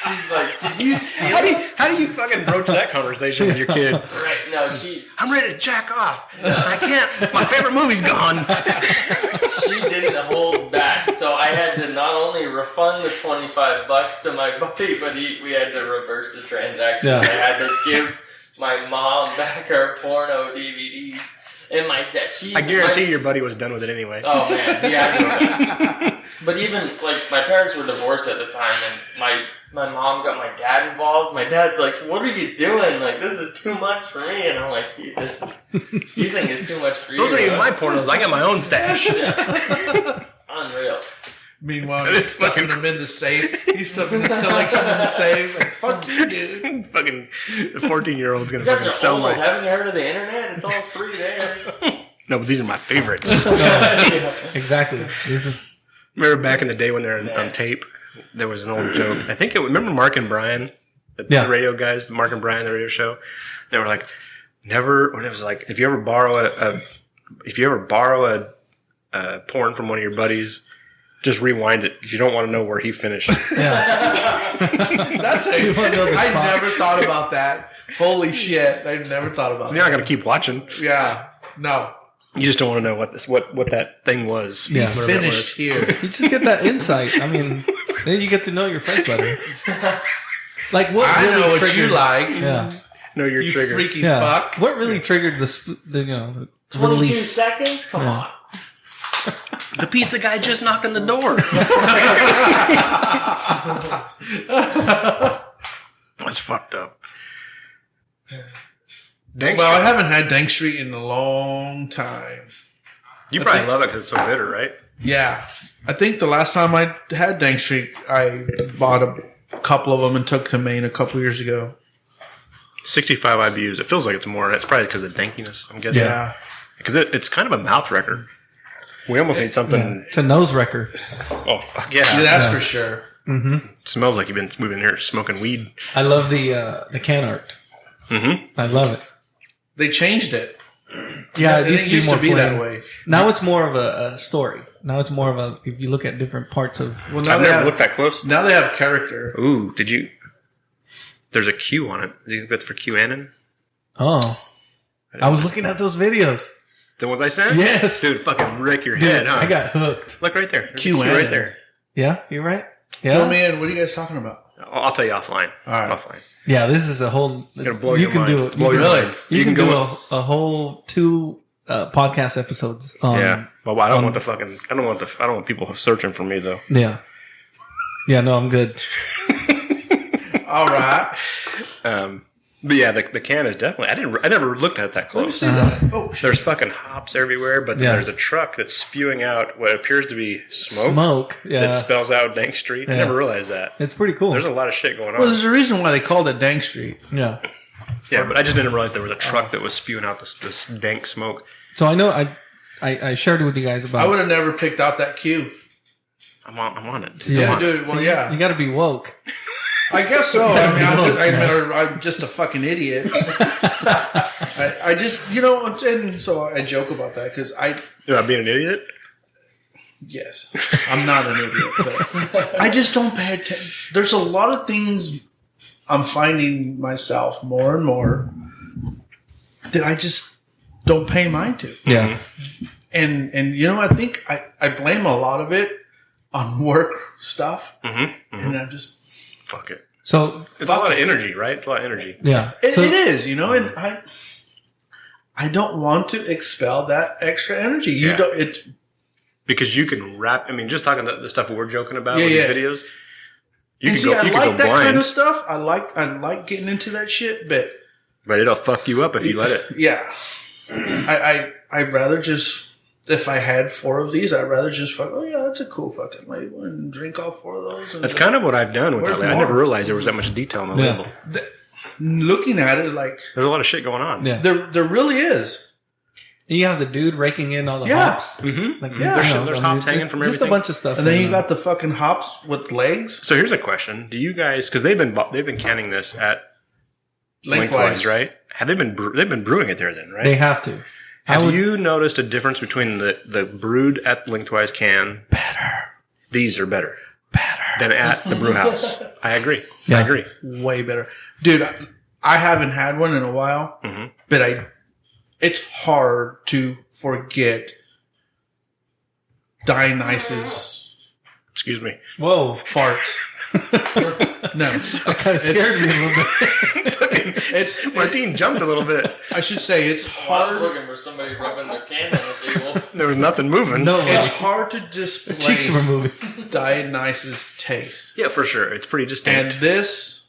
She's like, did you steal it? How do you fucking broach that conversation with your kid? Right, no, I'm ready to jack off. No. I can't. My favorite movie's gone. She didn't hold back. So I had to not only refund the $25 to my buddy, but we had to reverse the transaction. Yeah. I had to give my mom back her porno DVDs. And my dad, I guarantee your buddy was done with it anyway. Oh man, yeah. But even my parents were divorced at the time, and my mom got my dad involved. My dad's like, "What are you doing? This is too much for me." And I'm like, "Dude, you think it's too much for you?" Those aren't even my pornos. I got my own stash. Unreal. Meanwhile, he's stuffing them in the safe. He's stuffing his collection in the safe. Like, fuck you, dude. Fucking the 14-year-old's gonna fucking sell my. Haven't you heard of the internet? It's all free there. No, but these are my favorites. Yeah, exactly. This is. Remember back in the day when they're on tape, there was an old joke. I think remember Mark and Brian, the radio guys, Mark and Brian, the radio show. They were like, never. When it was like, if you ever borrow a porn from one of your buddies. Just rewind it because you don't want to know where he finished. Yeah. I never thought about that. Holy shit. I never thought about that. You're not going to keep watching. Yeah. No. You just don't want to know what that thing was. Yeah. Finish here. You just get that insight. I mean, then you get to know your friends better. What I really know what triggered, you like. Yeah. Know your you trigger. Freaky fuck. What really triggered the 22 release? seconds? Come on. The pizza guy just knocked on the door. That's fucked up. I haven't had Dank Street in a long time. You probably love it because it's so bitter, right? Yeah. I think the last time I had Dank Street, I bought a couple of them and took to Maine a couple years ago. 65 IBUs. It feels like it's more. That's probably because of the dankiness, I'm guessing. Yeah. Because it's kind of a mouth wrecker. We almost need something. Yeah. It's a nose wrecker. Oh, fuck yeah. That's for sure. Mm-hmm. It smells like we've been here smoking weed. I love the can art. Mm-hmm. I love it. They changed it. Yeah, it used to be that way. Now it's more of a story. Now it's more of if you look at different parts of... Well, now I've never looked that close. Now they have character. Ooh, did you... There's a Q on it. Do you think that's for QAnon? Oh. I was looking at those videos. The ones I sent? Yes. Dude, fucking wreck your head, huh? I got hooked. Look right there. There's Q right there. Yeah, you're right. Yeah. Fill me in. What are you guys talking about? I'll tell you offline. All right. Offline. Yeah, this is a whole... You're gonna blow your mind. Do it. Blow your mind. You can do a whole 2 podcast episodes. Well, I don't want people searching for me though. Yeah. Yeah. No, I'm good. All right. But yeah, the can is definitely. I never looked at it that close. Let me see that. Oh, shit. There's fucking hops everywhere, but then there's a truck that's spewing out what appears to be smoke. Yeah. That spells out Dank Street. I never realized that. It's pretty cool. There's a lot of shit going on. Well, there's a reason why they called it Dank Street. Yeah. Yeah, but I just didn't realize there was a truck that was spewing out this dank smoke. So I know I shared it with you guys about. I would have never picked out that cue. I'm on it. Yeah, dude. Well, yeah. You got to be woke. I guess so. I'm just a fucking idiot. I just, and so I joke about that because About being an idiot? Yes, I'm not an idiot, but I just don't pay attention. There's a lot of things I'm finding myself more and more that I just don't pay mind to. Yeah. And I think I blame a lot of it on work stuff. And I'm just... Fuck it. So it's a lot of energy, right? It's a lot of energy. Yeah. It is, and I don't want to expel that extra energy. Because you can just talking the stuff we're joking about with these videos. You can I like that blind. kind of stuff. I like getting into that shit, but it'll fuck you up if you let it. Yeah. I'd rather just, if I had 4 of these, I'd rather just that's a cool fucking label and drink all 4 of those. That's kind of what I've done with that label. I never realized there was that much detail on the label. Looking at it, like there's a lot of shit going on. Yeah. There really is. You have the dude raking in all the hops. Mm-hmm. Like, There's hops hanging from everything. Just a bunch of stuff. And then you got the fucking hops with legs. So here's a question: do you guys, because they've been canning this at Lengthwise, right? Have they've been brewing it there then, right? They have to. Have you noticed a difference between the brewed at Lengthwise can? Better. These are better than at the brew house. I agree. Yeah. I agree. Way better, dude. I haven't had one in a while, but it's hard to forget Dionysus. Excuse me. Whoa. Farts. No. That kind of scared me a little bit. Martine jumped a little bit. I should say it's I was hard. looking for somebody rubbing their can on the table. There was nothing moving. No, It's hard to display cheeks were moving. Dionysus taste. Yeah, for sure. It's pretty distinct. And this,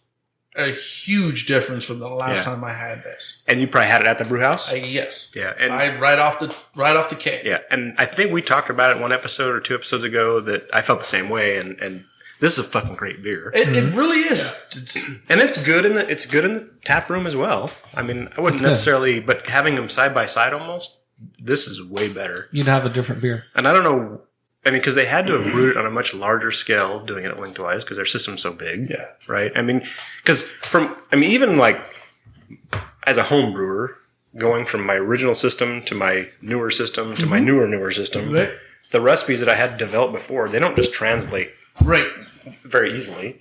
a huge difference from the last time I had this. And you probably had it at the brew house? Yes. Yeah. And right off the cake. yeah. And I think we talked about it 1 episode or 2 episodes ago that I felt the same way. And this is a fucking great beer. It really is. And it's good in the tap room as well. I mean, I wouldn't necessarily, but having them side by side almost, this is way better. You'd have a different beer. And I don't know, because they had to have brewed it on a much larger scale doing it at Lengthwise because their system's so big. Yeah. Right? I mean, even like as a home brewer, going from my original system to my newer system to my newer system, Right. the recipes that I had developed before, they don't just translate Right. very easily.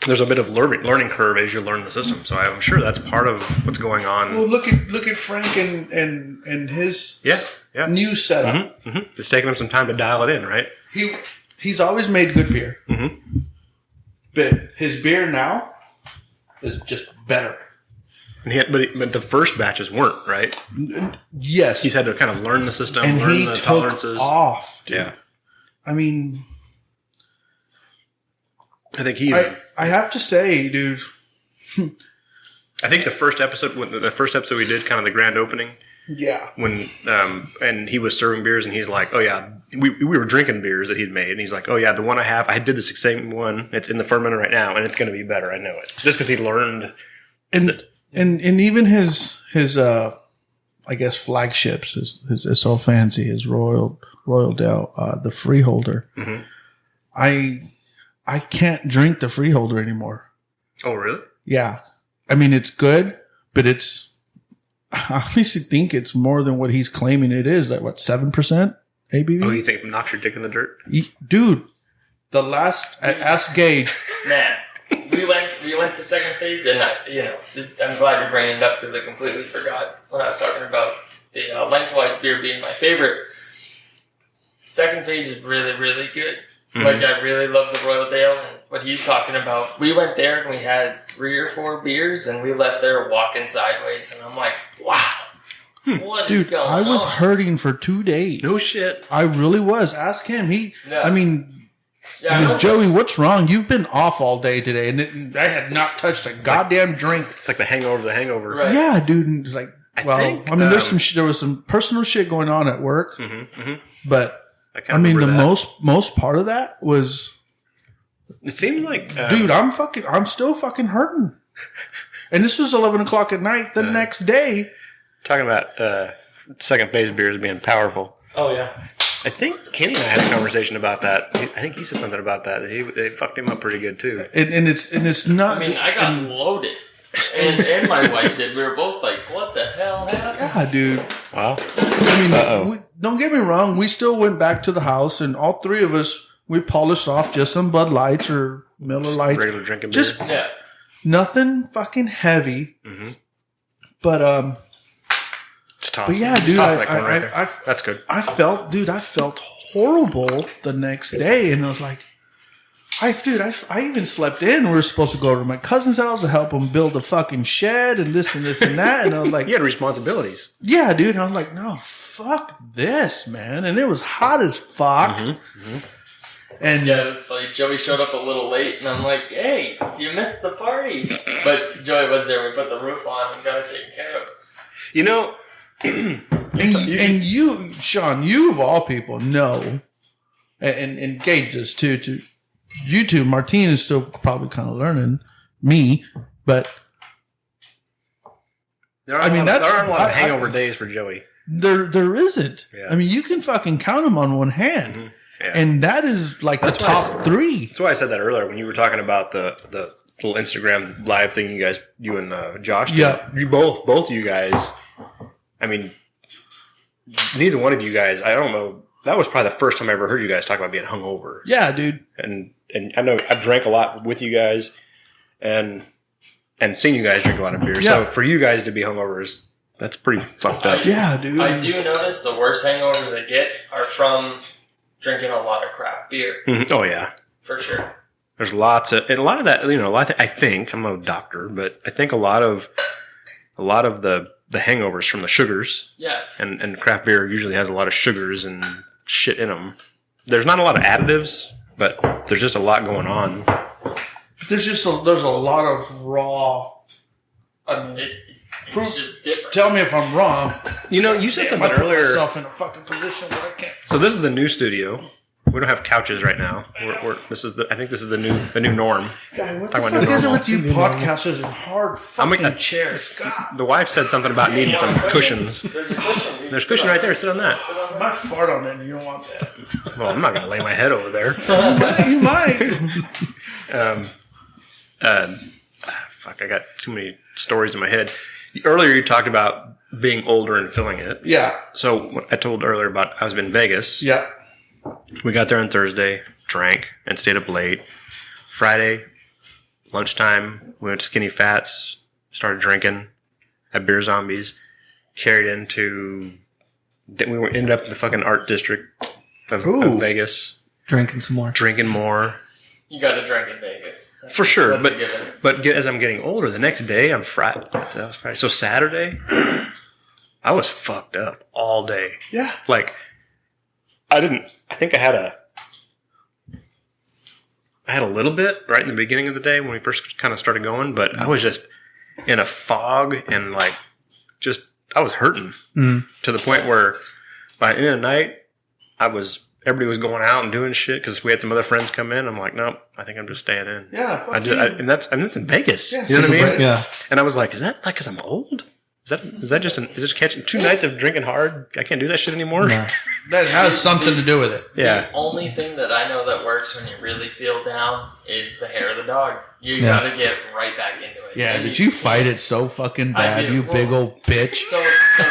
There's a bit of learning curve as you learn the system, so I'm sure that's part of what's going on. Well, look at Frank and his new setup. It's taking him some time to dial it in, right? He's always made good beer, but his beer now is just better. But the first batches weren't, right? Yes, He's had to kind of learn the system, and learn he the took tolerances. off. Dude. Yeah, I mean, I think I have to say, dude. I think the first episode we did, kind of the grand opening, Yeah. when and he was serving beers, and he's like, "Oh yeah, we were drinking beers that he'd made," and he's like, "Oh yeah, the one I did this same one. It's in the fermenter right now, and it's going to be better. I know it." Just because he learned, And even his I guess flagships, his so fancy, his Royal Dale, the Freeholder. I can't drink the Freeholder anymore. Oh really? Yeah. I mean, it's good, but I honestly think it's more than what he's claiming it is. Like, what, 7% ABV? Oh, you think it knocks your dick in the dirt? Dude, I asked Gage. Man, we went to second phase, and I'm glad you're bringing it up because I completely forgot when I was talking about the Lengthwise beer being my favorite. Second phase is really, really good. Like, I really love the Royal Dale and what he's talking about. We went there and we had 3 or 4 beers, and we left there walking sideways, and I'm like, wow. What is Dude, going I was on? hurting for 2 days. No shit. I really was. Ask him. Yeah. I mean, Yeah, he goes, Joey, what's wrong? You've been off all day today, and I had not touched a goddamn drink. It's like the hangover. Right. Yeah, dude. And it's like, think, I mean, there's there was some personal shit going on at work, but I mean, the that. most part of that was, It seems like, dude, I'm still fucking hurting. And this was 11 o'clock at night the next day. talking about second phase beers being powerful. Oh yeah. I think Kenny and I had a conversation about that. I think he said something about that. They fucked him up pretty good too. And it's not. I mean, I got loaded. And my wife did. We were both like, what the hell happened? Yeah, dude. Wow. I mean, don't get me wrong. We still went back to the house, and all three of us, we polished off just some Bud Lights or Miller Lights. Regular drinking beer. Just Yeah. nothing fucking heavy. But Just toss but yeah, just dude, toss that corn right there. I That's good. I felt horrible the next day, and I was like, I even slept in. We were supposed to go over to my cousin's house to help him build a fucking shed and this and this and that, and I was like, You had responsibilities. yeah, dude. And I was like, no, fuck this, man. And it was hot as fuck. And Yeah, that's funny. Joey showed up a little late, and I'm like, hey, you missed the party. But Joey was there. We put the roof on and got it taken care of. You know, and you, Sean, you of all people know, and Gage does too. You two, Martine is still probably kind of learning me, but there I mean, there that's- aren't a lot of I- hangover days for Joey. there isn't. Yeah. I mean, you can fucking count them on one hand, Yeah. and that is like That's the why I top three. That's why I said that earlier when you were talking about the little Instagram live thing you and Josh did. Yeah. You both you guys. I mean, neither one of you guys. I don't know. That was probably the first time I ever heard you guys talk about being hungover. Yeah, dude. And I know I drank a lot with you guys, and seen you guys drink a lot of beer. So Yeah. for you guys to be hungover that's pretty fucked up. Yeah, dude. I do notice the worst hangovers I get are from drinking a lot of craft beer, Mhm. Oh yeah. for sure. There's lots of that, I think, I'm no doctor, but I think a lot of the hangovers from the sugars, Yeah. and craft beer usually has a lot of sugars and shit in them. There's not a lot of additives, but there's just a lot going on. There's a lot of raw. I mean, It's just different. tell me if I'm wrong. You know, you said Damn, something I put earlier. myself in a fucking position that I can't. So this is the new studio. We don't have couches right now. I think this is the new norm. God, what the Talking about fuck new is it normal. with you podcasters and hard fucking gonna- chairs? God, The wife said something about needing some cushions. There's a cushion. There's a cushion right there. Sit on that. Sit on I might fart on it and you don't want that. Well, I'm not going to lay my head over there. You might. Fuck, I got too many stories in my head. Earlier, you talked about being older and feeling it. Yeah. So what I told earlier about I was in Vegas. Yeah. We got there on Thursday, drank, and stayed up late. Friday, lunchtime, we went to Skinny Fats, started drinking at Beer Zombies, carried into... ended up in the fucking art district of Vegas, Drinking some more. drinking more. You got to drink in Vegas. For sure, That's a given. but as I'm getting older, the next day on Friday, so Saturday, I was fucked up all day. Yeah. Like, I think I had a little bit right in the beginning of the day when we first kind of started going, but I was just in a fog and like, I was hurting to the point where by the end of the night, everybody was going out and doing shit because we had some other friends come in. I'm like, nope, I think I'm just staying in. Yeah. Fuck And that's in Vegas. Yeah, you know what I mean? super Vegas. Yeah. And I was like, is that like because I'm old? Is that just catching 2 nights of drinking hard? I can't do that shit anymore. No. That has something to do with it. Yeah. The only thing that I know that works when you really feel down is the hair of the dog. You Yeah. got to get right back into it. Yeah. And Did you fight it so fucking bad, do. you big old bitch? So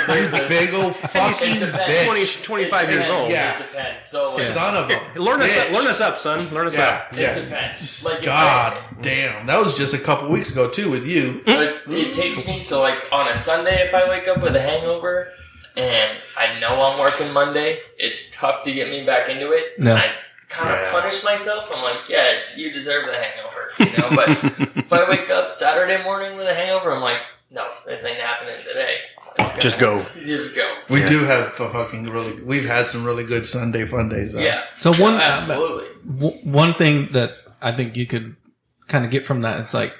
there's a Big old fucking It depends. bitch. 25 years old. Yeah. It depends. So like, Son of a Learn bitch. us up, son. Learn us Yeah. up. it Yeah. depends. Like if God damn. That was just a couple weeks ago too with you. Like, it takes me, so like on a Sunday, if I wake up with a hangover and I know I'm working Monday, it's tough to get me back into it. No. I kind of punish myself. I'm like, yeah, you deserve the hangover, you know? But if I wake up Saturday morning with a hangover, I'm like, no, this ain't happening today. Just go. Just go. We do have we've had some really good Sunday fun days. Yeah. So absolutely. One thing that I think you could kind of get from that is like,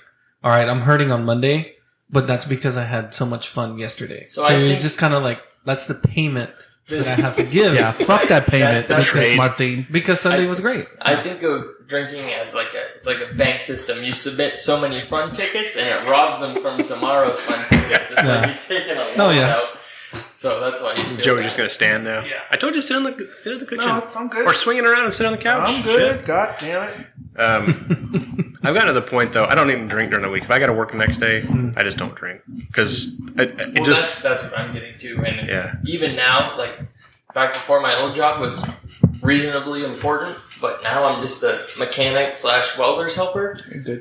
all right, I'm hurting on Monday, but that's because I had so much fun yesterday. So I you're think just kind of like, that's the payment that I have to give. Yeah, fuck that payment. That's Because Martin. Because Sunday was great. I think of drinking as it's like a bank system. You submit so many fun tickets, and it robs them from tomorrow's fun tickets. It's like you're taking a loan out. So that's why you feel Joey's just going to stand now. Yeah. I told you sit at the cushion. No, I'm good. Or swinging around and sit on the couch. I'm good. Shit. God damn it. I've gotten to the point, though, I don't even drink during the week. If I got to work the next day, I just don't drink. Because that's what I'm getting to. And even now, like, back before my old job was reasonably important, but now I'm just a mechanic / welder's helper.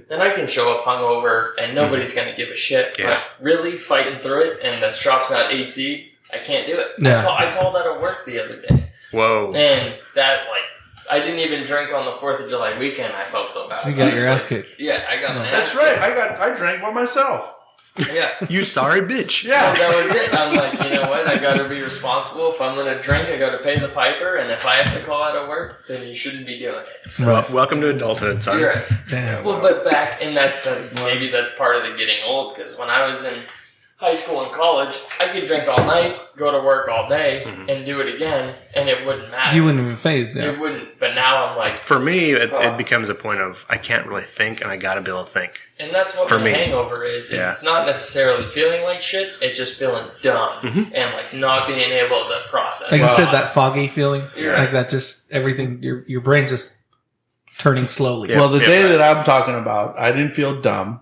Then I can show up hungover and nobody's going to give a shit. Yeah. But really fighting through it, and the shop's not AC, I can't do it. Yeah. I called out of work the other day. Whoa. And that, I didn't even drink on the 4th of July weekend. I felt so bad. You got your ass kicked. Yeah, I got my ass That's right. I drank by myself. Yeah. You sorry bitch. Yeah. Well, that was it. I'm like, you know what? I got to be responsible. If I'm going to drink, I got to pay the piper. And if I have to call out of work, then you shouldn't be doing it. Well, welcome to adulthood, son. You're right. Damn. Well, but back in maybe that's part of the getting old. Because when I was in high school and college, I could drink all night, go to work all day, and do it again, and it wouldn't matter. You wouldn't even phase that. It wouldn't. But now I'm like, For me, it becomes a point of I can't really think, and I got to be able to think. and that's what For my me. hangover is. Yeah. It's not necessarily feeling like shit. It's just feeling dumb and like not being able to process. Like you said, that foggy feeling. Yeah. Like that just, everything, your brain's just turning slowly. Yeah. Well, the day that I'm talking about, I didn't feel dumb.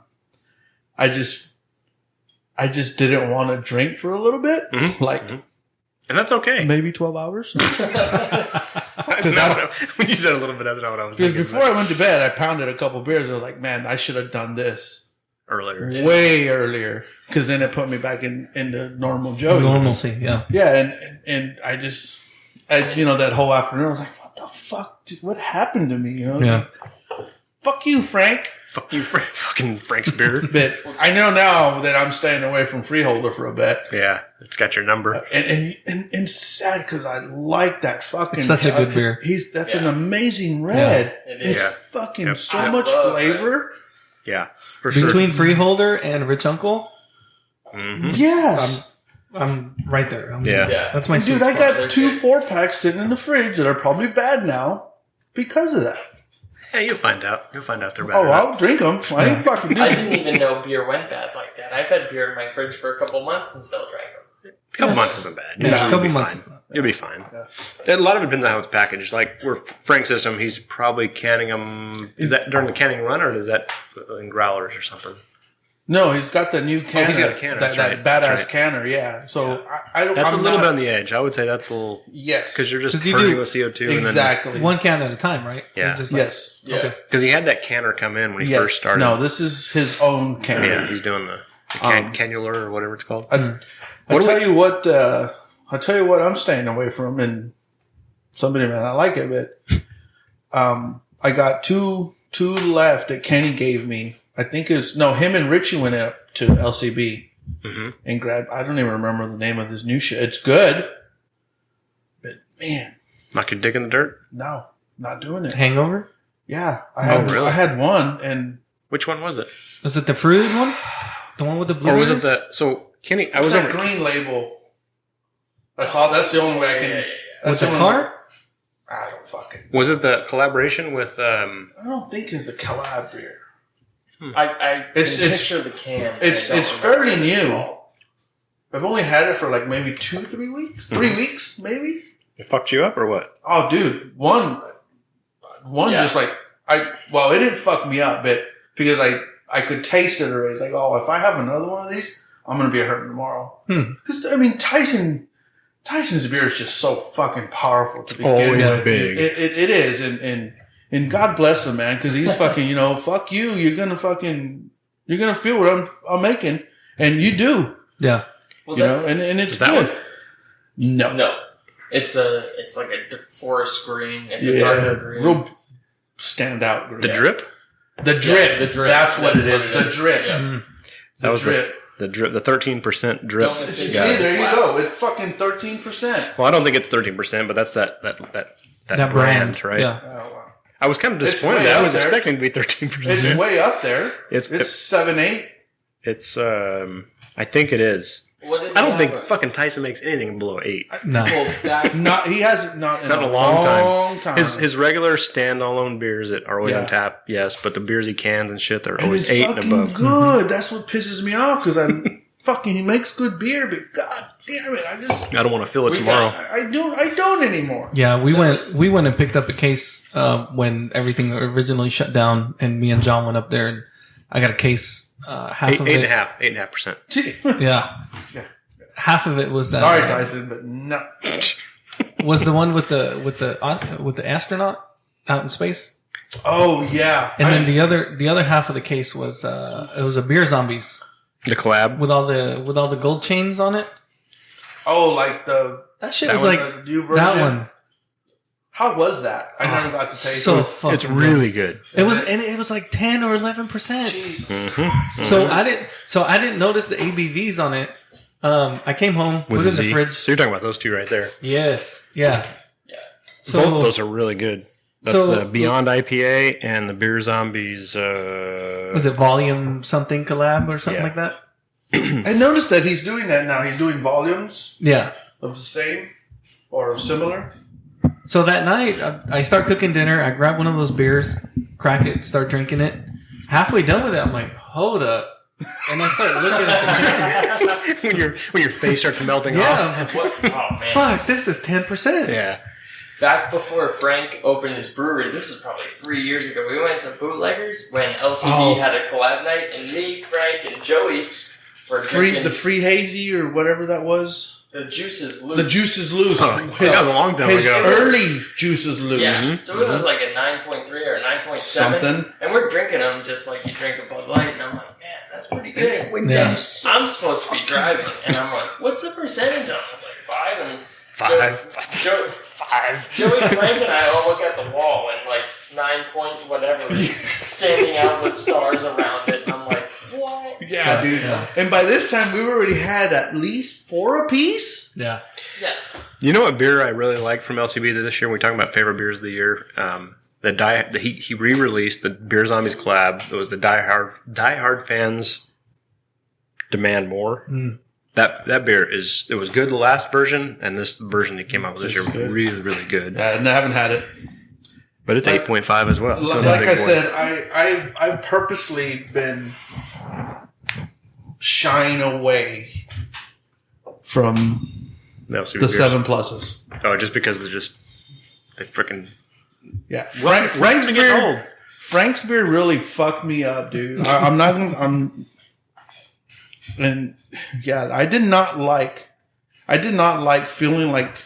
I just didn't want to drink for a little bit. And that's okay. Maybe 12 hours. When you said a little bit, that's not what I was Because thinking. before I went to bed, I pounded a couple beers. I was like, man, I should have done this Earlier. way earlier. Because then it put me back into normal Joey. Normalcy, yeah. Yeah, and I that whole afternoon, I was like, what the fuck? Dude, what happened to me? You know, I was like, fuck you, Frank. Fuck you, fucking Frank's beer. But I know now that I'm staying away from Freeholder for a bit. Yeah, it's got your number. And sad because I like that fucking. It's such a good beer. That's an amazing red. Yeah, it is. It's Yeah. fucking Yep. so I much love flavor. Yeah, for sure. Between Freeholder and Rich Uncle, Mhm. Yes. I'm right there. Yeah. That's my And dude, sweet I spot. got 2 4-packs sitting in the fridge that are probably bad now because of that. Yeah, you'll find out. You'll find out they're bad. Oh, or not. I'll drink them. I ain't fucking I doing didn't even know beer went bad like that. I've had beer in my fridge for a couple months and still drank them. A couple months isn't bad. Yeah, Usually a couple you'll be months. fine. You'll be fine. A lot of it depends on how it's packaged. Like, we're Frank's system, he's probably canning them. Is that during the canning run, or is that in growlers or something? No, he's got the new canner. he's got a canner, That, that's right, badass that's right. canner, yeah. So I don't. That's I'm a little not- bit on the edge. I would say that's a little. Yes. Because you're just 'Cause you purging do- with CO2. Exactly. One can at a time, right? Yeah. You're just like- Yes. Yeah. Okay. Because he had that canner come in when he Yes. first started. No, this is his own canner. Yeah, he's doing the cannula or whatever it's called. I tell you what. I tell you what. I'm staying away from, and somebody man, I like it, but I got two left that Kenny gave me. I think him and Richie went up to LCB and grabbed. I don't even remember the name of this new shit. It's good, but man, Knock your dick in the dirt? no, not doing it. Hangover? Yeah, I had one, and Which one was it? Was it the fruited one? The one with the blue? Or was it so Kenny, I was that over. green label. That's all. That's the only way I can. Yeah. That's With the only car? way- I don't fucking. Was it the collaboration with, I don't think it's a collab beer. I It's- can it's- picture the can. It's I don't fairly remember what it's new. called. I've only had it for like maybe 2-3 weeks. 3 weeks, maybe. it fucked you up or what? Oh, dude, one Yeah. just like it didn't fuck me up, but because I could taste it already. It's like, oh, if I have another one of these, I'm gonna be hurting tomorrow. Because I mean, Tyson's beer is just so fucking powerful to begin Always with. big. It is, and God bless him, man, because he's fucking. Fuck you. You're gonna feel what I'm making, and you do. Yeah. Well, And it's Is that good. one? No. no. It's like a forest green. It's a darker green. real standout green. The drip? The drip. the drip. That's what it That's is. what it The is. drip. Yeah. The That was drip. The 13% drip. Don't mistake See, guy. there you go. It's fucking 13%. Well, I don't think it's 13%, but that's that brand, right? Yeah. Oh, wow. I was kind of It's disappointed. way I up was there. expecting to be 13%. It's way up there. It's 7-8. It's I think it is. What did I don't he think have? fucking Tyson makes anything below 8. No. Well, back He hasn't not in Not a in a long long time. His regular standalone beers that are always Yeah. on tap, yes, but the beers he cans and shit, they're and always it's 8 and fucking above. good. That's what pisses me off because he makes good beer, but god damn it, I don't want to fill it We tomorrow. I don't anymore. Yeah, we went and picked up a case when everything originally shut down, and me and John went up there, and I got a case. Half of it, 8.5%. yeah, half of it was that. Sorry, Tyson, but no. Was the one with the astronaut out in space, Oh yeah, and then the other half of the case was it was a beer zombies The collab. with all the gold chains on it. like the That shit that was was like the new version. that one. How was that? I never got to taste So it. fucking It's really good. It was, and it was like 10 or 11%. Jesus. So I didn't notice the ABVs on it. I came home, put it in the fridge. So you're talking about those two right there. Yes, yeah. Yeah. So Both of those are really good. That's So- the Beyond IPA and the Beer Zombies. was it Volume something collab or something Yeah. like that? I noticed that he's doing that now. He's doing volumes Yeah. of the same or similar. So that night, I start cooking dinner. I grab one of those beers, crack it, start drinking it. Halfway done with it, I'm like, hold up. And I start looking at the when your face starts melting yeah, off. I'm like, what? Oh man! fuck, this is 10%. Yeah. Back before Frank opened his brewery, this is probably 3 years ago. We went to Bootleggers when LCD Oh. had a collab night, and me, Frank, and Joey were drinking The free hazy or whatever that was. the juices loose. The juice is loose. Oh, that was a long time His ago. early juice is loose. Yeah, so it was like a 9.3 or 9.7. Something. And we're drinking them just like you drink a Bud Light, and I'm like, man, that's pretty good. Yeah. I'm supposed to be driving, and I'm like, what's the percentage on this? Like 5? And Joey, Frank, and I all look at the wall, and like 9 point whatever is standing out with stars around it, and I'm like, what? Yeah, dude. Yeah. And by this time, we already had at least 4 apiece. Yeah. Yeah. You know what beer I really like from LCB this year? When we talking about favorite beers of the year, he re-released the Beer Zombies collab. It was the Die Hard fans demand more. That beer it was good the last version, and this version that came out with this year was good. really, really good. And I haven't had it. But it's 8.5 as well. It's Like another I big boy. said, I've purposely been shying away from The LCB the beers. 7 pluses. Oh, just because they freaking. Yeah, Welcome Frank's to getting old. beer. Frank's beer really fucked me up, dude. I'm not gonna. And yeah, I did not like feeling like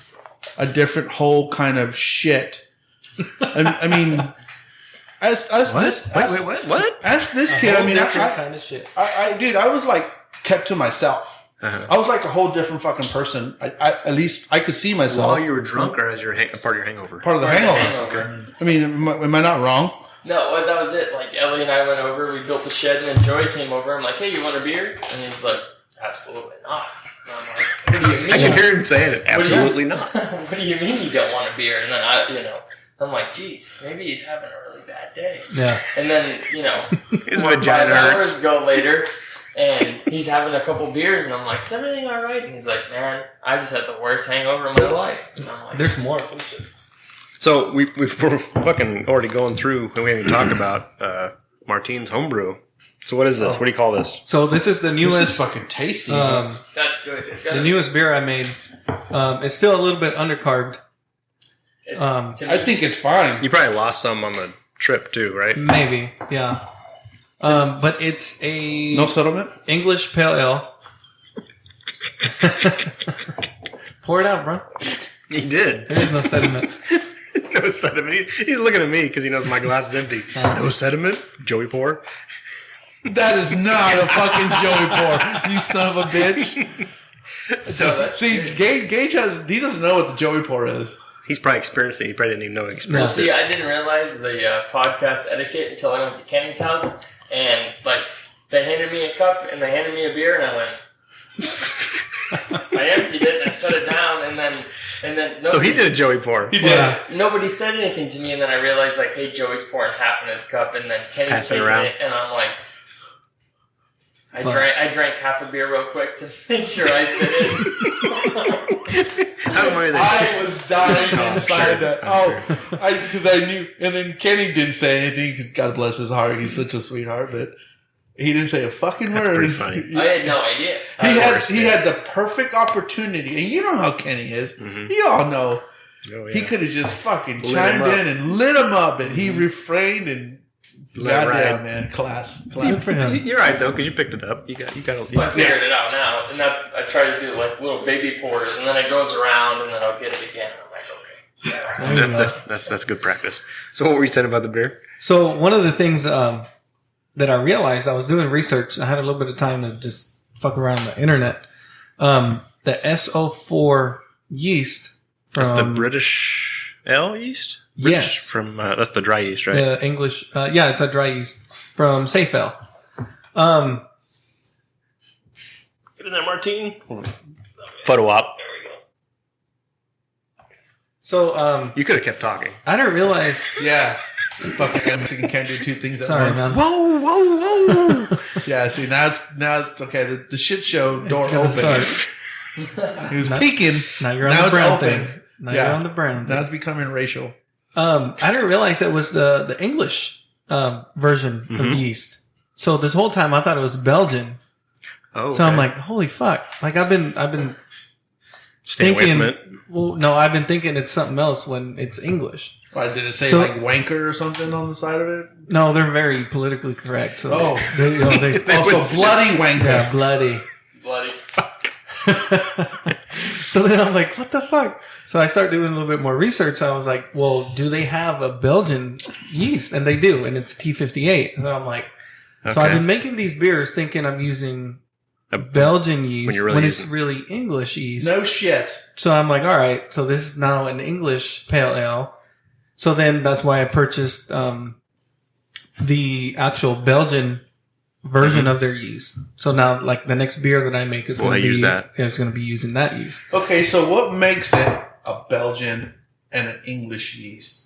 a different whole kind of shit. I mean, as this What? as this kid, I mean, different kind of shit. dude, I was like kept to myself. Uh-huh. I was like a whole different fucking person. At least I could see myself. While you were drunk, or as your part of your hangover? part of the hangover. I mean, am I not wrong? No, that was it. Like, Ellie and I went over, we built the shed, and then Joey came over. I'm like, hey, you want a beer? And he's like, absolutely not. And I'm like, what do you mean? I can hear him saying it. Absolutely not. What do you mean you don't want a beer? And then I'm like, geez, maybe he's having a really bad day. Yeah. And then, His 4 or 5 vagina hours hurts. go later, and he's having a couple beers, and I'm like, is everything all right? And he's like, man, I just had the worst hangover of my life. And I'm like, There's more. Finish it. So we're fucking already going through, and we haven't even talked about Martine's homebrew. So what is this? What do you call this? So this is the This newest. is fucking tasty. that's good. It's got The newest beer I made. It's still a little bit undercarved. to me, I think it's fine. You probably lost some on the trip too, right? Maybe, yeah. But it's a No settlement. English pale ale. Pour it out, bro. He did. There is no sediment. No sediment. He's looking at me because he knows my glass is empty. No sediment. Joey pour. That is not a fucking Joey pour. You son of a bitch. So See, Gage he doesn't know what the Joey pour is. he's probably experienced it. He probably didn't even know he experienced See, it. I didn't realize the podcast etiquette until I went to Kenny's house, and like they handed me a cup and they handed me a beer, and I went. I emptied it and I set it down, and then nobody, So he did a Joey pour. Nobody said anything to me, and then I realized like, hey, Joey's pouring half in his cup, and then Kenny's Passing taking around. it, and I'm like, I drank half a beer real quick to make sure I fit in. I was dying inside that. Because I knew, and then Kenny didn't say anything. Because God bless his heart, he's such a sweetheart, but he didn't say a fucking word. Pretty funny. I had no idea. He had the perfect opportunity, and you know how Kenny is. Mm-hmm. You all know. Oh, yeah. He could have just fucking Lit chimed him up. in and lit him up, and he refrained and. Let Goddamn, ride. man, class. You're right though, because you picked it up. You got. I figured it out now, and I try to do like little baby pours, and then it goes around, and then I'll get it again. I'm like, okay. That's good practice. So what were you saying about the beer? So one of the things that I realized, I was doing research. I had a little bit of time to just fuck around on the internet. The SO4 yeast from That's the British ale yeast. British Yes. from that's the dry yeast, right? the English. Yeah, it's a dry yeast from Seyfel. Get in there, Martine. Photo op. So You could have kept talking. I didn't realize. Yeah. Fucking Mexican can't do two things at Sorry, once. man. Whoa, whoa, whoa! Yeah, see, now it's okay. The shit show door It's gonna open. start. He was peeking. Now you're on Now the it's brown open. thing. Now Yeah. you're on the brown Now thing. it's becoming racial. I didn't realize it was the English version of yeast. So this whole time I thought it was Belgian. Oh, So I'm okay. like, holy fuck! Like I've been Stay away thinking. from it. Well, no, I've been thinking it's something else when it's English. Why did it say So- like wanker or something on the side of it? No, they're very politically correct. So Oh. they, Also, bloody wanker. yeah, bloody. Bloody. So then I'm like, what the fuck? So I start doing a little bit more research. I was like, well, do they have a Belgian yeast? And they do, and it's T58. So I'm like, so I've Okay. been making these beers thinking I'm using A- Belgian yeast you're when, really it's using- really English yeast. No shit. So I'm like, all right, so this is now an English pale ale. So then that's why I purchased the actual Belgian version of their yeast. So now, like the next beer that I make is Will going they to be use that? It's going to be using that yeast. Okay, so what makes it a Belgian and an English yeast?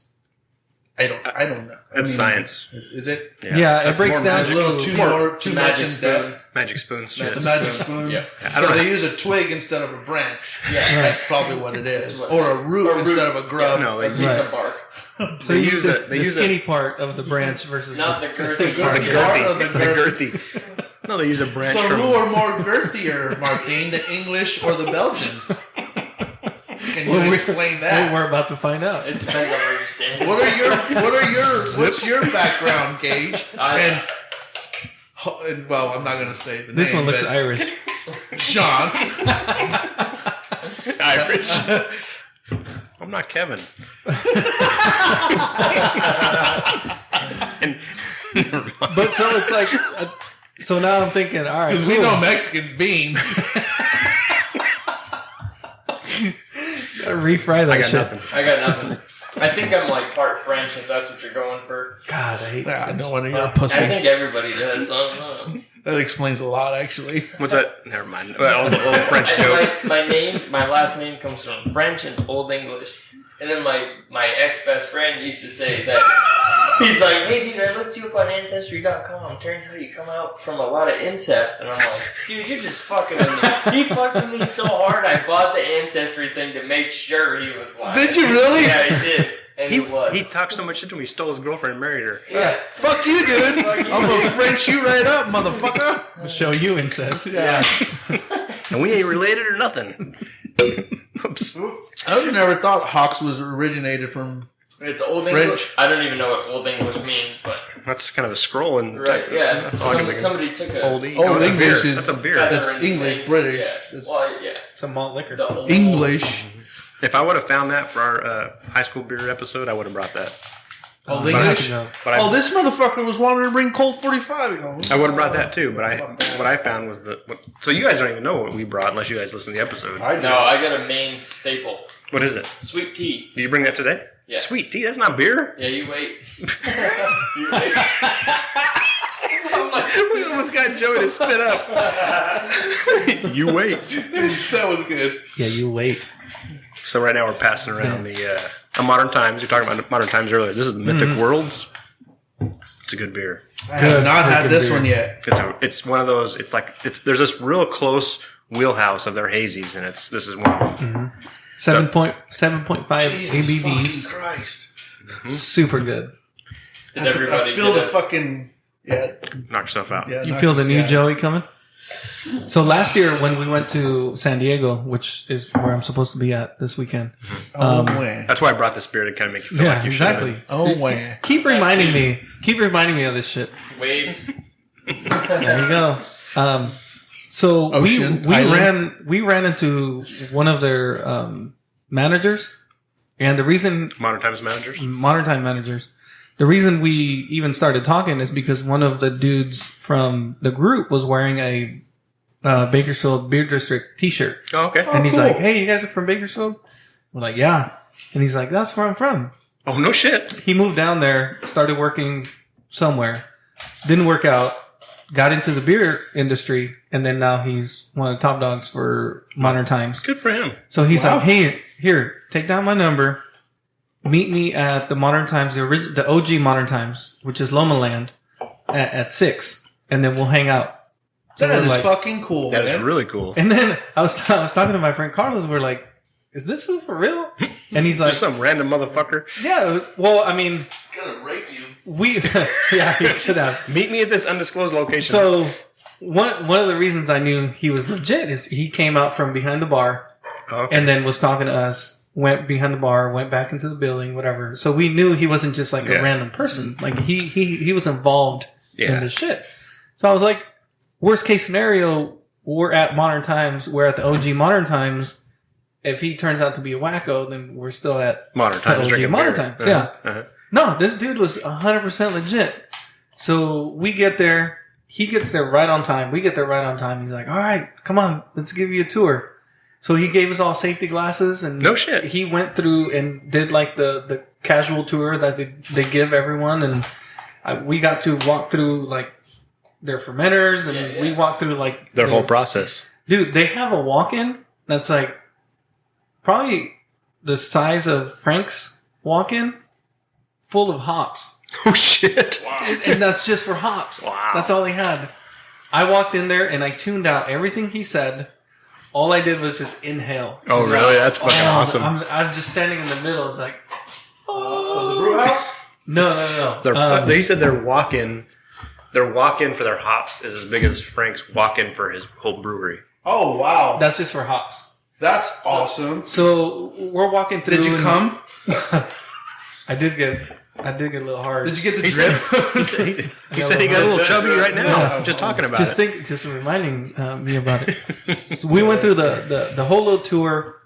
I don't know. That's science. Is it Yeah, it That's breaks more down magic. a little It's too more more too much magic in spoon. depth? magic spoon shit. The magic spoon. Yeah. I So don't know. they use a twig instead of a branch. Yeah. That's probably what it is, That's what- or a root or root. instead of a grub. No, A they piece Right. of bark. So They you use use it- they the use it- skinny part of the branch versus Not the girthy The part. the girthy. Yeah. Part of girthy. the The girthy. No, they use a branch So from. who are more girthier, Martine, the English or the Belgians? Can you explain that? We're about to find out. It depends on where you stand. What's your background, Gage? I- And well, I'm not going to say the This name. one looks but Irish. Sean. Irish. I'm not Kevin. And, But so it's like, so now I'm thinking, all right, Because we cool. know Mexicans bean. Gotta refry that I got shit. nothing. I got nothing. I think I'm like part French, if that's what you're going for. God, I hate I French. don't want to hear a I pussy. think everybody does. I don't know. That explains a lot, actually. What's that? Never mind. That was a little French joke. My last name comes from French and Old English. And then my ex-best friend used to say that, he's like, hey dude, I looked you up on Ancestry.com. Turns out you come out from a lot of incest. And I'm like, dude, you're just fucking with me. He fucked with me so hard, I bought the Ancestry thing to make sure he was lying. Did you really? Yeah, he did. And he was. He talked so much shit to me. He stole his girlfriend and married her. Yeah. Fuck you, dude. Fuck you. I'm going to French you right up, motherfucker. I'll show you incest. Yeah. And we ain't related or nothing. Oops. I've never thought Hawks was originated from. It's Old French. English. I don't even know what Old English means, but That's kind of a scroll and right, yeah. That's all I can think of. Somebody took a Old E. Old Oh, that's a English beer. is- That's a beer. feather That's and English, snake. British. Yeah. It's Well, yeah. It's a malt liquor. The old English. If I would have found that for our high school beer episode, I would have brought that. Old I English. know. But I, Oh, this motherfucker was wanting to bring Colt 45. I would have brought that too. But what I found was so you guys don't even know what we brought unless you guys listen to the episode. No, I got a main staple. What is it? Sweet tea. Did you bring that today? Yeah. Sweet tea. That's not beer. Yeah, you wait. You wait. We almost got Joey to spit up. You wait. That was good. Yeah, you wait. So right now we're passing around the Modern Times. You're talking about Modern Times earlier. This is the Mythic Worlds. It's a good beer. I have not had this one yet. It's one of those. There's this real close wheelhouse of their hazies, and this is one of them. 7.5 Jesus fucking ABVs. Christ. Super good. Did everybody I feel the get it? fucking Knock yourself out. yeah. You feel the new Joey coming? So last year when we went to San Diego, which is where I'm supposed to be at this weekend. Oh man. That's why I brought this beer to kind of make you feel Yeah, like you exactly. should. Oh man. Keep reminding me. Keep reminding me of this shit. Waves. There you go. So Ocean we Island. ran into one of their managers, and the reason Modern Times managers. Modern Time managers. The reason we even started talking is because one of the dudes from the group was wearing a Bakersfield Beer District T-shirt, Oh, okay. and he's cool. like, "Hey, you guys are from Bakersfield?" We're like, "Yeah," and he's like, "That's where I'm from." Oh, no shit. He moved down there, started working somewhere, didn't work out, got into the beer industry, and then now he's one of the top dogs for Modern Times. Good for him. So he's like, "Hey, here, take down my number. Meet me at the Modern Times, the OG Modern Times, which is Loma Land, at 6, and then we'll hang out." So That we're is like- fucking cool, That man. is really cool. And then I was talking to my friend Carlos. We're like, "Is this food for real?" And he's like, Just some random motherfucker. "Yeah." Well, I mean, Gonna rape you. we yeah, he could have. Meet me at this undisclosed location. So one of the reasons I knew he was legit is he came out from behind the bar okay. and then was talking to us. Went behind the bar, went back into the building, whatever. So we knew he wasn't just like Yeah. a random person. Like he was involved Yeah. in this shit. So I was like, worst case scenario, we're at Modern Times. We're at the OG Modern Times. If he turns out to be a wacko, then we're still at Modern Times OG drinking Modern beer. Times. Yeah. Uh-huh. No, this dude was 100% legit. So we get there. He gets there right on time. We get there right on time. He's like, "All right, come on, let's give you a tour." So he gave us all safety glasses, and No shit. He went through and did like the casual tour that they give everyone, and we got to walk through like their fermenters, and we walked through like Their whole process. Dude, they have a walk-in that's like probably the size of Frank's walk-in, full of hops. Oh, shit. And that's just for hops. Wow. That's all he had. I walked in there and I tuned out everything he said. All I did was just inhale. Oh, really? That's fucking awesome. I'm just standing in the middle. It's like, The brew house? no. They said their walk-in for their hops is as big as Frank's walk-in for his whole brewery. Oh wow. That's just for hops. That's awesome. So we're walking through. Did you and- come? I did get a little hard. Did you get the He drip? said, he said he got a little chubby right now. Yeah. Just talking about it. Just reminding me about it. So we went through the whole little tour.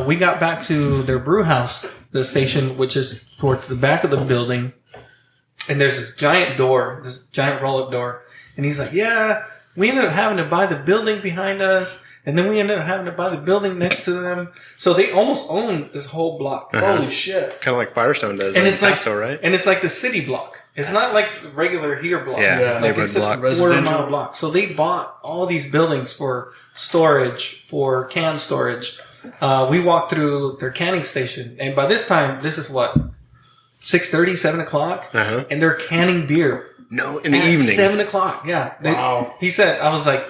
We got back to their brew house, the station, which is towards the back of the building. And there's this giant door, this giant roll-up door. And he's like, "Yeah, we ended up having to buy the building behind us. And then we ended up having to buy the building next to them." So they almost own this whole block. Holy shit. Kind of like Firestone does And in it's like, Paso, right? and it's like the city block. It's not like the regular here block. Yeah, Yeah. Like neighborhood it's a block. quarter Residential. mile block. So they bought all these buildings for storage, for can storage. We walked through their canning station, and by this time, this is what 6:30, 7 o'clock, Uh-huh. and they're canning beer No, in the at evening. 7 o'clock. Yeah. Wow. He said, "I was like,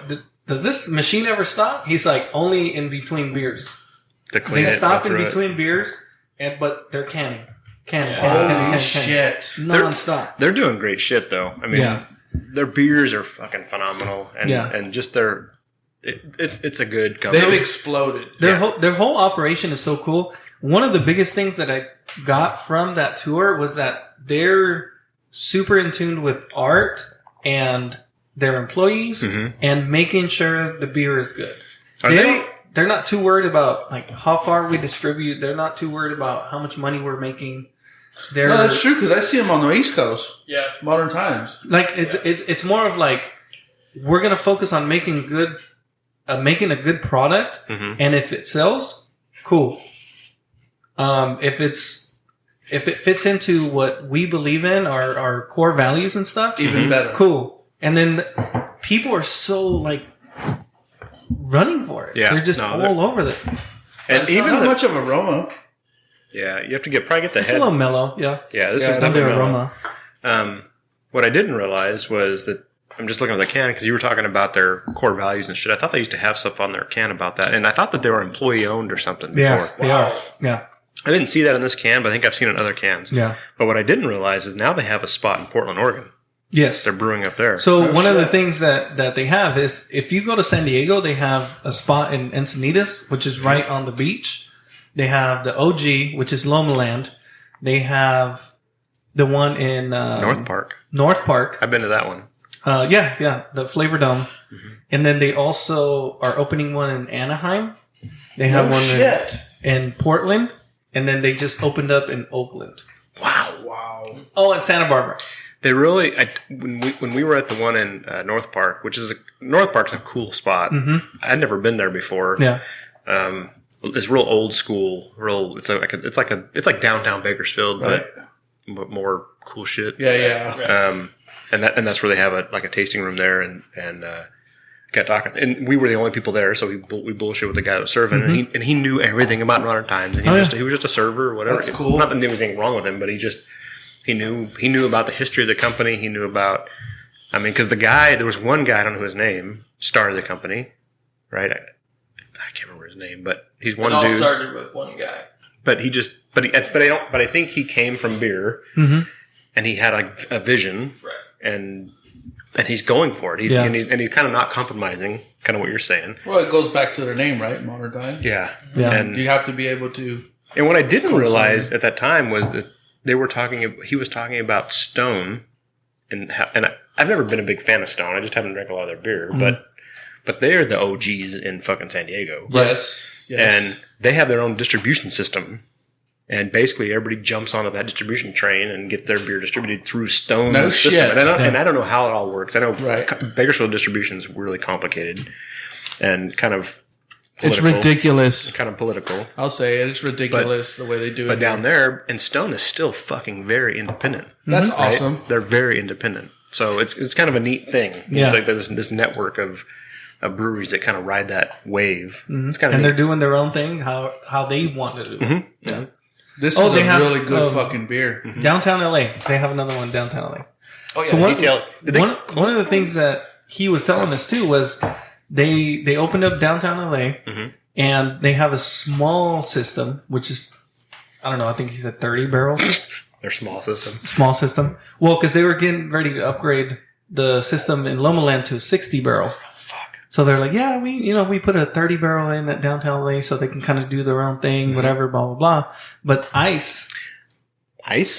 does this machine ever stop?" He's like, "Only in between beers. To clean They it. stop go in through it. between beers, but they're canning, canning, Holy shit. nonstop." They're doing great shit, though. I mean, Yeah. their beers are fucking phenomenal, and Yeah. and just it's a good company. They've exploded. Their whole operation is so cool. One of the biggest things that I got from that tour was that they're super in tune with art and their employees and making sure the beer is good. Are they? They're not too worried about like how far we distribute. They're not too worried about how much money we're making. They're No, that's true because I see them on the East Coast. Yeah. Modern Times. like it's more of like we're gonna focus on making a good product, and if it sells, cool. If it fits into what we believe in, our core values and stuff, Even better. cool. And then people are so like running for it. Yeah, they're just all over it. And it's even not much of aroma. Yeah, you have to probably get the It's head. a little mellow. Yeah. Yeah, this was Another definitely mellow. aroma. What I didn't realize was that I'm just looking at the can because you were talking about their core values and shit. I thought they used to have stuff on their can about that, and I thought that they were employee owned or something before. Yes, they are. Yeah. I didn't see that in this can, but I think I've seen it in other cans. Yeah. But what I didn't realize is now they have a spot in Portland, Oregon. Yes. They're brewing up there. So one of the things that they have is if you go to San Diego, they have a spot in Encinitas, which is right on the beach. They have the OG, which is Loma Land. They have the one in North Park. North Park. I've been to that one. Yeah, the Flavor Dome. Mm-hmm. And then they also are opening one in Anaheim. They have one in Portland. And then they just opened up in Oakland. Wow. Oh, and Santa Barbara. They really, when we were at the one in North Park, North Park's a cool spot. Mm-hmm. I'd never been there before. Yeah. It's real old school. It's like downtown Bakersfield, but more cool shit. Yeah. And that's where they have a tasting room there, and got talking, and we were the only people there, so we bullshit with the guy that was serving, Mm-hmm. and he knew everything about Modern Times, and he was just a server or whatever. That's cool. Not that there was anything wrong with him, but he knew about the history of the company. He knew about, because there was one guy, I don't know his name, started the company, right? I can't remember his name, but he's one dude. It all started with one guy. But I think he came from beer, and he had a vision, Right. And he's going for it. And he's kind of not compromising, kind of what you're saying. Well, it goes back to their name, right? Modern Time. Yeah. And you have to be able to. And what I didn't realize at that time was that he was talking about Stone, and I've never been a big fan of Stone. I just haven't drank a lot of their beer, but they're the OGs in fucking San Diego. Yes. And they have their own distribution system. And basically, everybody jumps onto that distribution train and get their beer distributed through Stone's system. Shit. And I don't know how it all works. I know Right. Bakersfield distribution is really complicated and kind of political. It's ridiculous. Kind of political. I'll say it. It's ridiculous the way they do it. But down there, and Stone is still fucking very independent. That's right? awesome. They're very independent. So it's kind of a neat thing. Yeah. It's like this network of breweries that kind of ride that wave. Mm-hmm. It's kind of and neat. they're doing their own thing, how they want to do it. Yeah. This is a really good fucking beer. Downtown LA. They have another one downtown LA. Oh, yeah. So one of the that? things that he was telling us too was they opened up downtown LA and they have a small system, which is, I don't know, I think he said 30 barrels. Their small system. Small system. Well, because they were getting ready to upgrade the system in Loma Land to a 60 barrel. So they're like, yeah, we put a 30 barrel in at downtown LA so they can kind of do their own thing, whatever, blah, blah, blah. But Ice,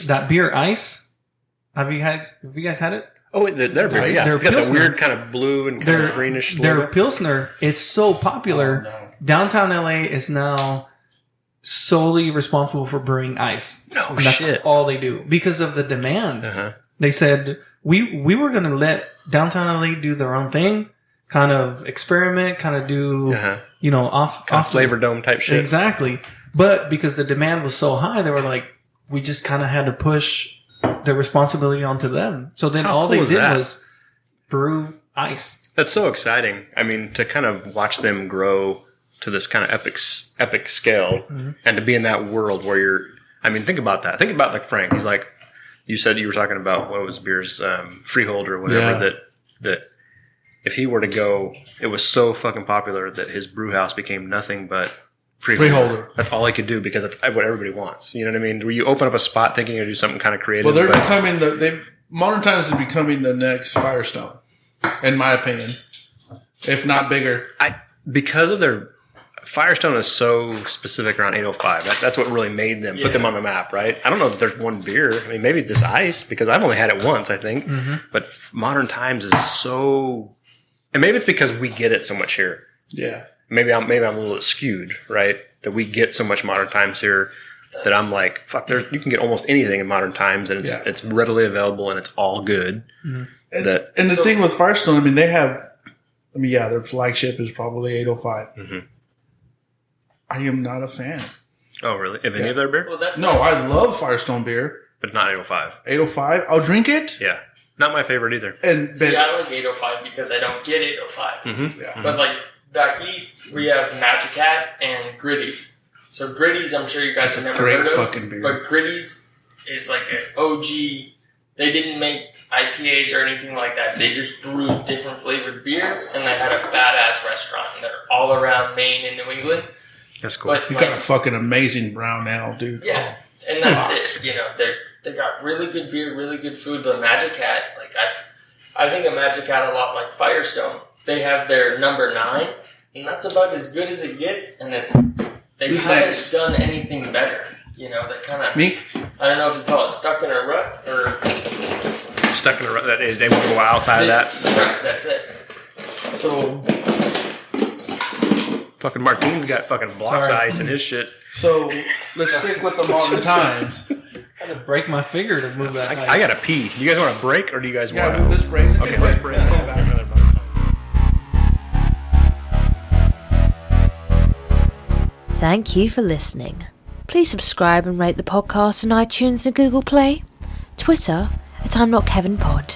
that beer Ice, have you guys had it? Oh, their beer, yeah. It's got that weird kind of blue and kind of greenish Their logo. Pilsner is so popular. Oh, no. Downtown LA is now solely responsible for brewing Ice. No And that's shit. all they do because of the demand. They said, we were going to let downtown LA do their own thing. Kind of experiment, kind of do, off Flavor Dome type shit. Exactly. But because the demand was so high, they were like, we just kind of had to push the responsibility onto them. So then all they did was brew Ice. That's so exciting. To kind of watch them grow to this kind of epic scale and to be in that world where you're, think about that. Think about like Frank. He's like, you said you were talking about, what was beer's, Freehold or whatever that if he were to go, it was so fucking popular that his brew house became nothing but Freeholder. That's all he could do because that's what everybody wants. You know what I mean? Where you open up a spot thinking you're going to do something kind of creative. Well, they're becoming Modern Times is becoming the next Firestone, in my opinion, if not bigger. Because of their Firestone is so specific around 805. That's what really made them put them on the map, right? I don't know if there's one beer. Maybe this Ice because I've only had it once, I think. But Modern Times is so. And maybe it's because we get it so much here. Yeah. Maybe I'm a little skewed, right? That we get so much Modern Times here that I'm like, fuck. You can get almost anything in Modern Times, and it's readily available, and it's all good. And the thing with Firestone, they have, their flagship is probably 805. I am not a fan. Oh, really? Of any of their beer? Well, I love Firestone beer, but not 805. 805, I'll drink it. Yeah. Not my favorite either. And See, I like 805 because I don't get 805. Mm-hmm. yeah. But like back east, we have Magic Hat and Gritty's. So Gritty's, I'm sure you guys have never Great heard of. fucking beer. But Gritty's is like an OG. They didn't make IPAs or anything like that. They just brewed different flavored beer, and they had a badass restaurant. And they're all around Maine and New England. That's cool. But You like, got a fucking amazing brown ale, dude. yeah, Oh, and that's fuck. it. You know, they got really good beer, really good food. But Magic Hat, like I think of Magic Hat a lot like Firestone. They have their number 9, and that's about as good as it gets. And they Who's haven't next? done anything better. You know, they kind of Me? I don't know if you call it stuck in a rut or Stuck in a rut. They won't go outside of that. Right, that's it. So Fucking Martine's got fucking blocks Sorry. ice in his shit. So let's stick with the modern times. I had to break my finger to move that. I gotta pee. Do you guys want a break or do you guys Yeah, want? let's break. Okay, let's break. Thank you for listening. Please subscribe and rate the podcast on iTunes and Google Play. Twitter at I'm Not Kevin Pod.